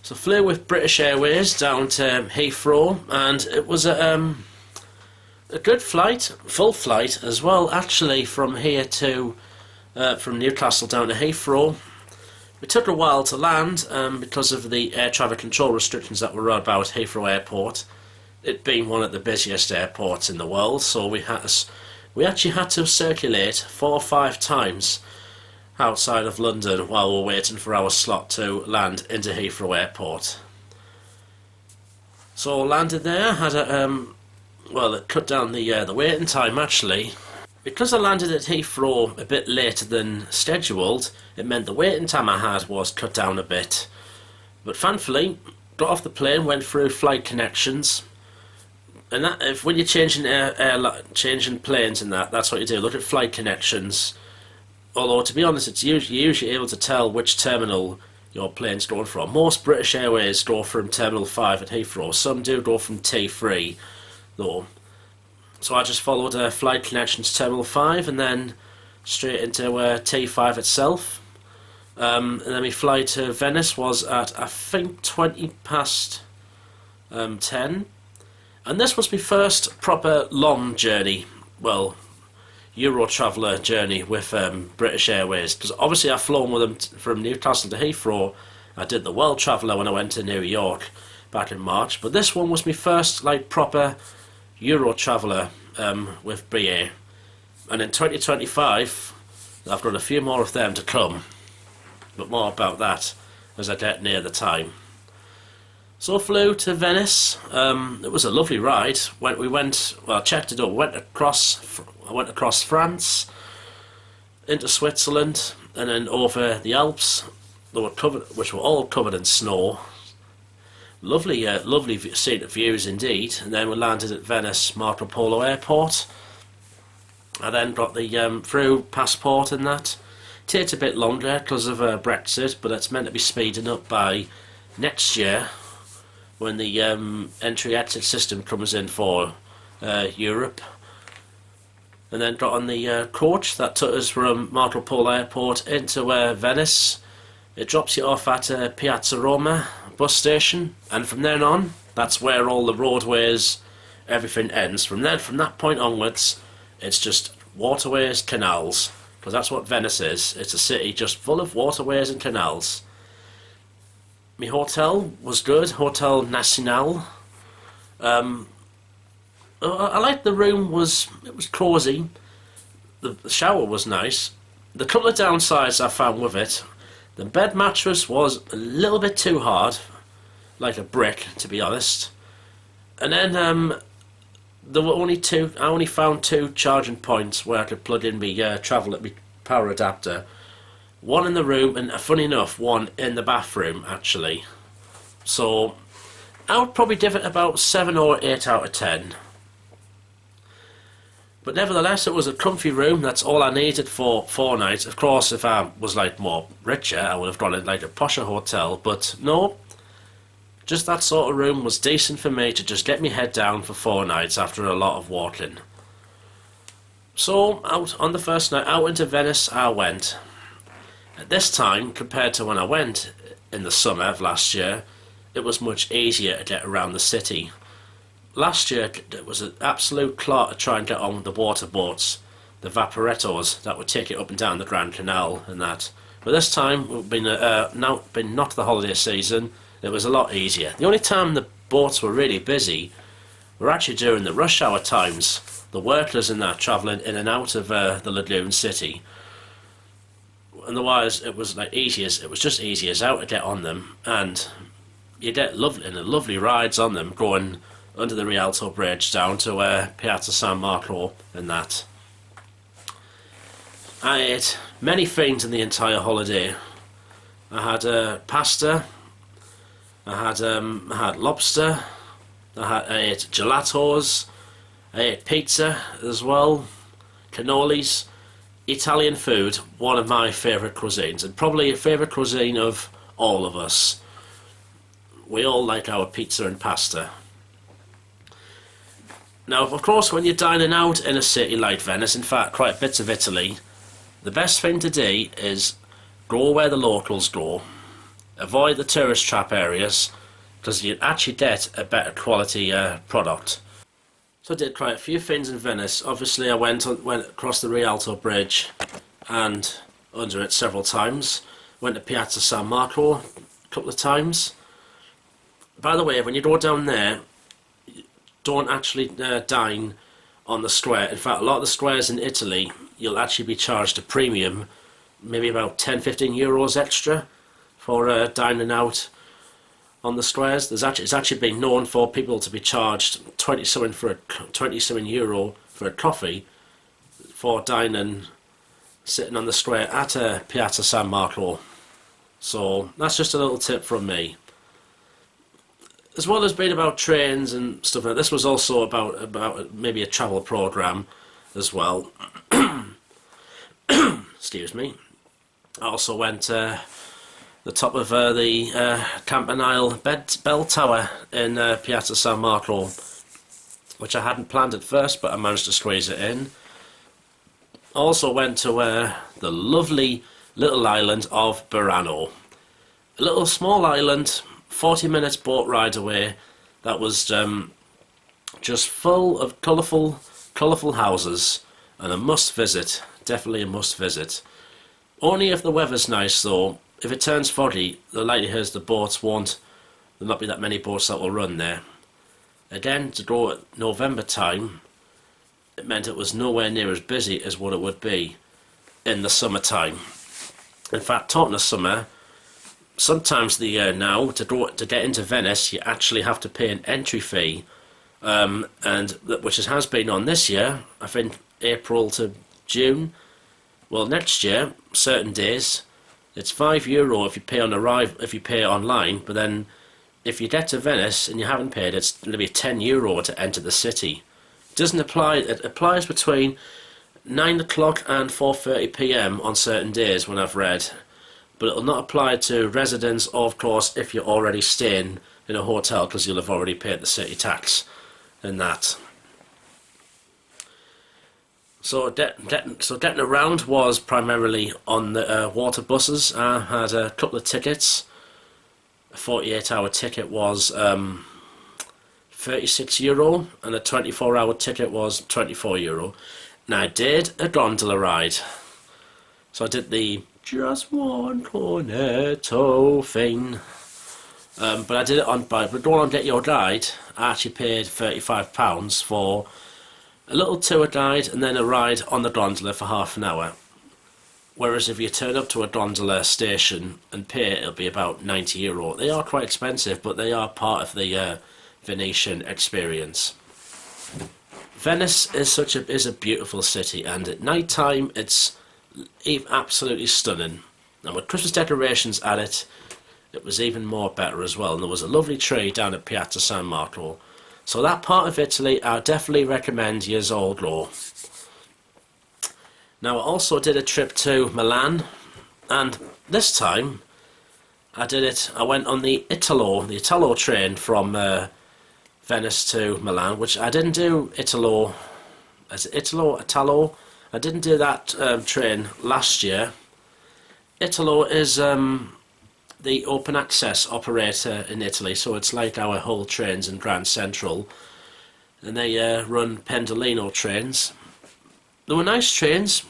So flew with British Airways down to Heathrow, and it was a good flight, full flight as well. Actually, from here to from Newcastle down to Heathrow, it took a while to land because of the air traffic control restrictions that were about Heathrow Airport. It being one of the busiest airports in the world, so we actually had to circulate 4 or 5 times outside of London while we were waiting for our slot to land into Heathrow Airport. So landed there, had a well, it cut down the waiting time actually. Because I landed at Heathrow a bit later than scheduled, it meant the waiting time I had was cut down a bit. But thankfully, got off the plane, went through flight connections, and that when you're changing changing planes and that's what you do. Look at flight connections. Although, to be honest, it's usually able to tell which terminal your plane's going from. Most British Airways go from Terminal 5 at Heathrow. Some do go from T3, though. So I just followed flight connections to Terminal 5 and then straight into T5 itself. And then my flight to Venice was at, I think, 20 past 10. And this was my first proper long journey. Well, Euro traveller journey with British Airways, because obviously I've flown with them from Newcastle to Heathrow. I did the World Traveller when I went to New York back in March, but this one was my first like proper Euro traveller with BA, and in 2025 I've got a few more of them to come, but more about that as I get near the time. So flew to Venice. It was a lovely ride. I checked it up. I went across France, into Switzerland, and then over the Alps, which were all covered in snow. Lovely scenic views indeed. And then we landed at Venice Marco Polo Airport. I then got the through passport and that. Takes a bit longer because of Brexit, but it's meant to be speeding up by next year, when the entry-exit system comes in for Europe. And then got on the coach that took us from Marco Polo Airport into Venice. It drops you off at Piazza Roma bus station, and from then on, that's where all the roadways, everything ends. From that point onwards, it's just waterways, canals, because that's what Venice is. It's a city just full of waterways and canals. My hotel was good, Hotel Nacional. I liked the room, it was cosy. The shower was nice. The couple of downsides I found with it: the bed mattress was a little bit too hard, like a brick, to be honest. And then there were I only found 2 charging points where I could plug in my power adapter. One in the room, and funny enough, one in the bathroom actually. So I would probably give it about 7 or 8 out of 10. But nevertheless, it was a comfy room. That's all I needed for 4 nights. Of course, if I was like more richer, I would have gone in like a posher hotel. But no, just that sort of room was decent for me to just get my head down for 4 nights after a lot of walking. So out on the first night, out into Venice I went. At this time, compared to when I went in the summer of last year, it was much easier to get around the city. Last year it was an absolute clot to try and get on with the water boats, the vaporettos that would take you up and down the Grand Canal and that. But this time, we've been not the holiday season, it was a lot easier. The only time the boats were really busy were actually during the rush hour times. The workers in that travelling in and out of the lagoon city. otherwise it was like it was just easy as out to get on them, and you get lovely rides on them going under the Rialto Bridge down to Piazza San Marco and that. I ate many things in the entire holiday. I had pasta, I had lobster, I ate gelatos, I ate pizza as well, cannolis. Italian food, one of my favourite cuisines, and probably a favourite cuisine of all of us. We all like our pizza and pasta. Now, of course, when you're dining out in a city like Venice, in fact, quite bits of Italy, the best thing to do is go where the locals go. Avoid the tourist trap areas, because you actually get a better quality product. So I did quite a few things in Venice. Obviously I went across the Rialto Bridge and under it several times. Went to Piazza San Marco a couple of times. By the way, when you go down there, don't actually dine on the square. In fact, a lot of the squares in Italy, you'll actually be charged a premium, maybe about 10-15 euros extra for dining out on the squares. It's actually been known for people to be charged 20-something euro for a coffee for dining, sitting on the square at Piazza San Marco. So that's just a little tip from me. As well as being about trains and stuff like that, this was also about maybe a travel program as well. Excuse me. I also went the top of the Campanile Bell Tower in Piazza San Marco, which I hadn't planned at first, but I managed to squeeze it in. Also went to the lovely little island of Burano. A little small island, 40 minutes boat ride away, that was just full of colourful houses, and a must visit, definitely a must visit. Only if the weather's nice though. If it turns foggy, the likelihood is there'll not be that many boats that will run there. Again, to go at November time, it meant it was nowhere near as busy as what it would be in the summertime. In fact, talking of summer, sometimes of the year now, to get into Venice, you actually have to pay an entry fee, which has been on this year, I think April to June. Well, next year, certain days, it's €5 if you pay online, but then if you get to Venice and you haven't paid, it's going to be €10 to enter the city. Doesn't apply. It applies between 9 o'clock and 4:30 p.m. on certain days when I've read, but it will not apply to residents, or of course if you're already staying in a hotel, because you'll have already paid the city tax and that. So getting around was primarily on the water buses. I had a couple of tickets. A 48-hour ticket was €36 and a 24-hour ticket was €24. Now I did a gondola ride. So I did the just one cornetto thing. But I did it but going on Get Your Guide, I actually paid £35 for a little tour guide and then a ride on the gondola for half an hour. Whereas if you turn up to a gondola station and pay, it'll be about €90. They are quite expensive, but they are part of the Venetian experience. Venice is a beautiful city, and at night time it's absolutely stunning. And with Christmas decorations at it, it was even more better as well. And there was a lovely tree down at Piazza San Marco. So that part of Italy, I definitely recommend you all go. Now I also did a trip to Milan, and this time I went on the Italo train from Venice to Milan, which I didn't do Italo. I didn't do that train last year. Italo is the open access operator in Italy, so it's like our Hull trains in Grand Central, and they run Pendolino trains. They were nice trains,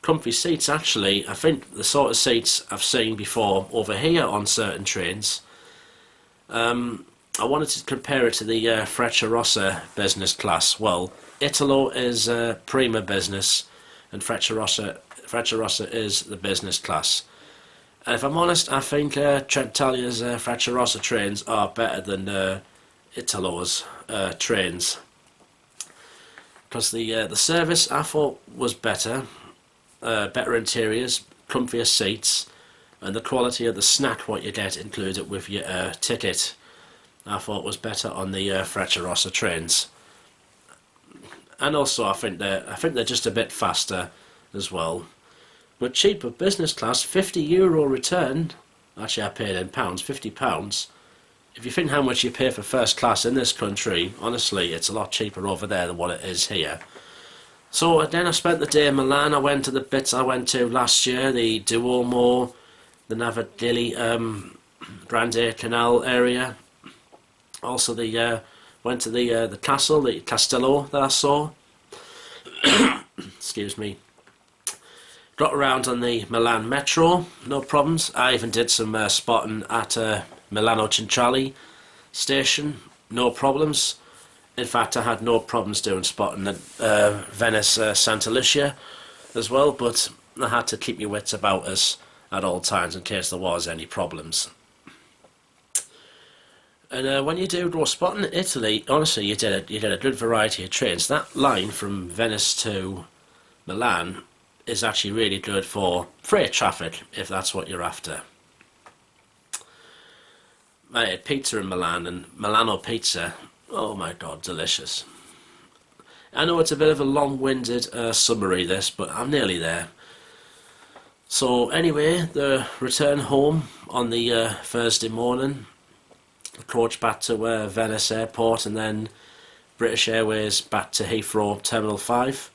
comfy seats actually. I think the sort of seats I've seen before over here on certain trains. I wanted to compare it to the Frecciarossa business class. Well, Italo is prima business and Frecciarossa Frecciarossa is the business class. And if I'm honest, I think Trenitalia's Frecciarossa trains are better than Italo's trains. Because the service I thought was better, better interiors, comfier seats, and the quality of the snack what you get included with your ticket I thought was better on the Frecciarossa trains. And also I think they're just a bit faster as well. But cheaper business class, €50 return. Actually I paid in pounds, £50. If you think how much you pay for first class in this country, honestly it's a lot cheaper over there than what it is here. So then I spent the day in Milan. I went to the bits I went to last year, the Duomo, the Navadili Grande Canal area. Also went to the castle, the Castello that I saw. Excuse me. Got around on the Milan metro, no problems. I even did some spotting at Milano Centrale station, no problems. In fact, I had no problems doing spotting at Venice Santa Lucia as well, but I had to keep your wits about us at all times in case there was any problems. And when you do go spotting in Italy, honestly, you did a good variety of trains. That line from Venice to Milan is actually really good for freight traffic, if that's what you're after. I had pizza in Milan, and Milano pizza, oh my god, delicious. I know it's a bit of a long-winded summary this, but I'm nearly there. So anyway, the return home on the Thursday morning, the coach back to Venice Airport, and then British Airways back to Heathrow Terminal 5.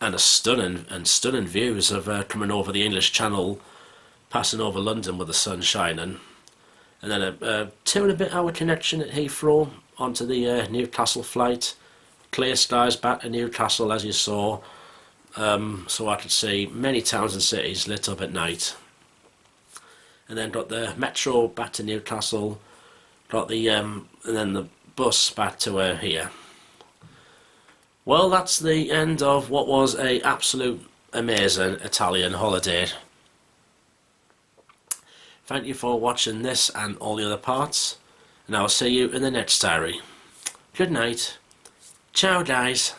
And stunning views of coming over the English Channel, passing over London with the sun shining. And then a 2.5 hour connection at Heathrow onto the Newcastle flight. Clear skies back to Newcastle, as you saw, so I could see many towns and cities lit up at night. And then got the metro back to Newcastle, got the and then the bus back to here. Well, that's the end of what was a absolute amazing Italian holiday. Thank you for watching this and all the other parts, and I'll see you in the next diary. Good night. Ciao guys.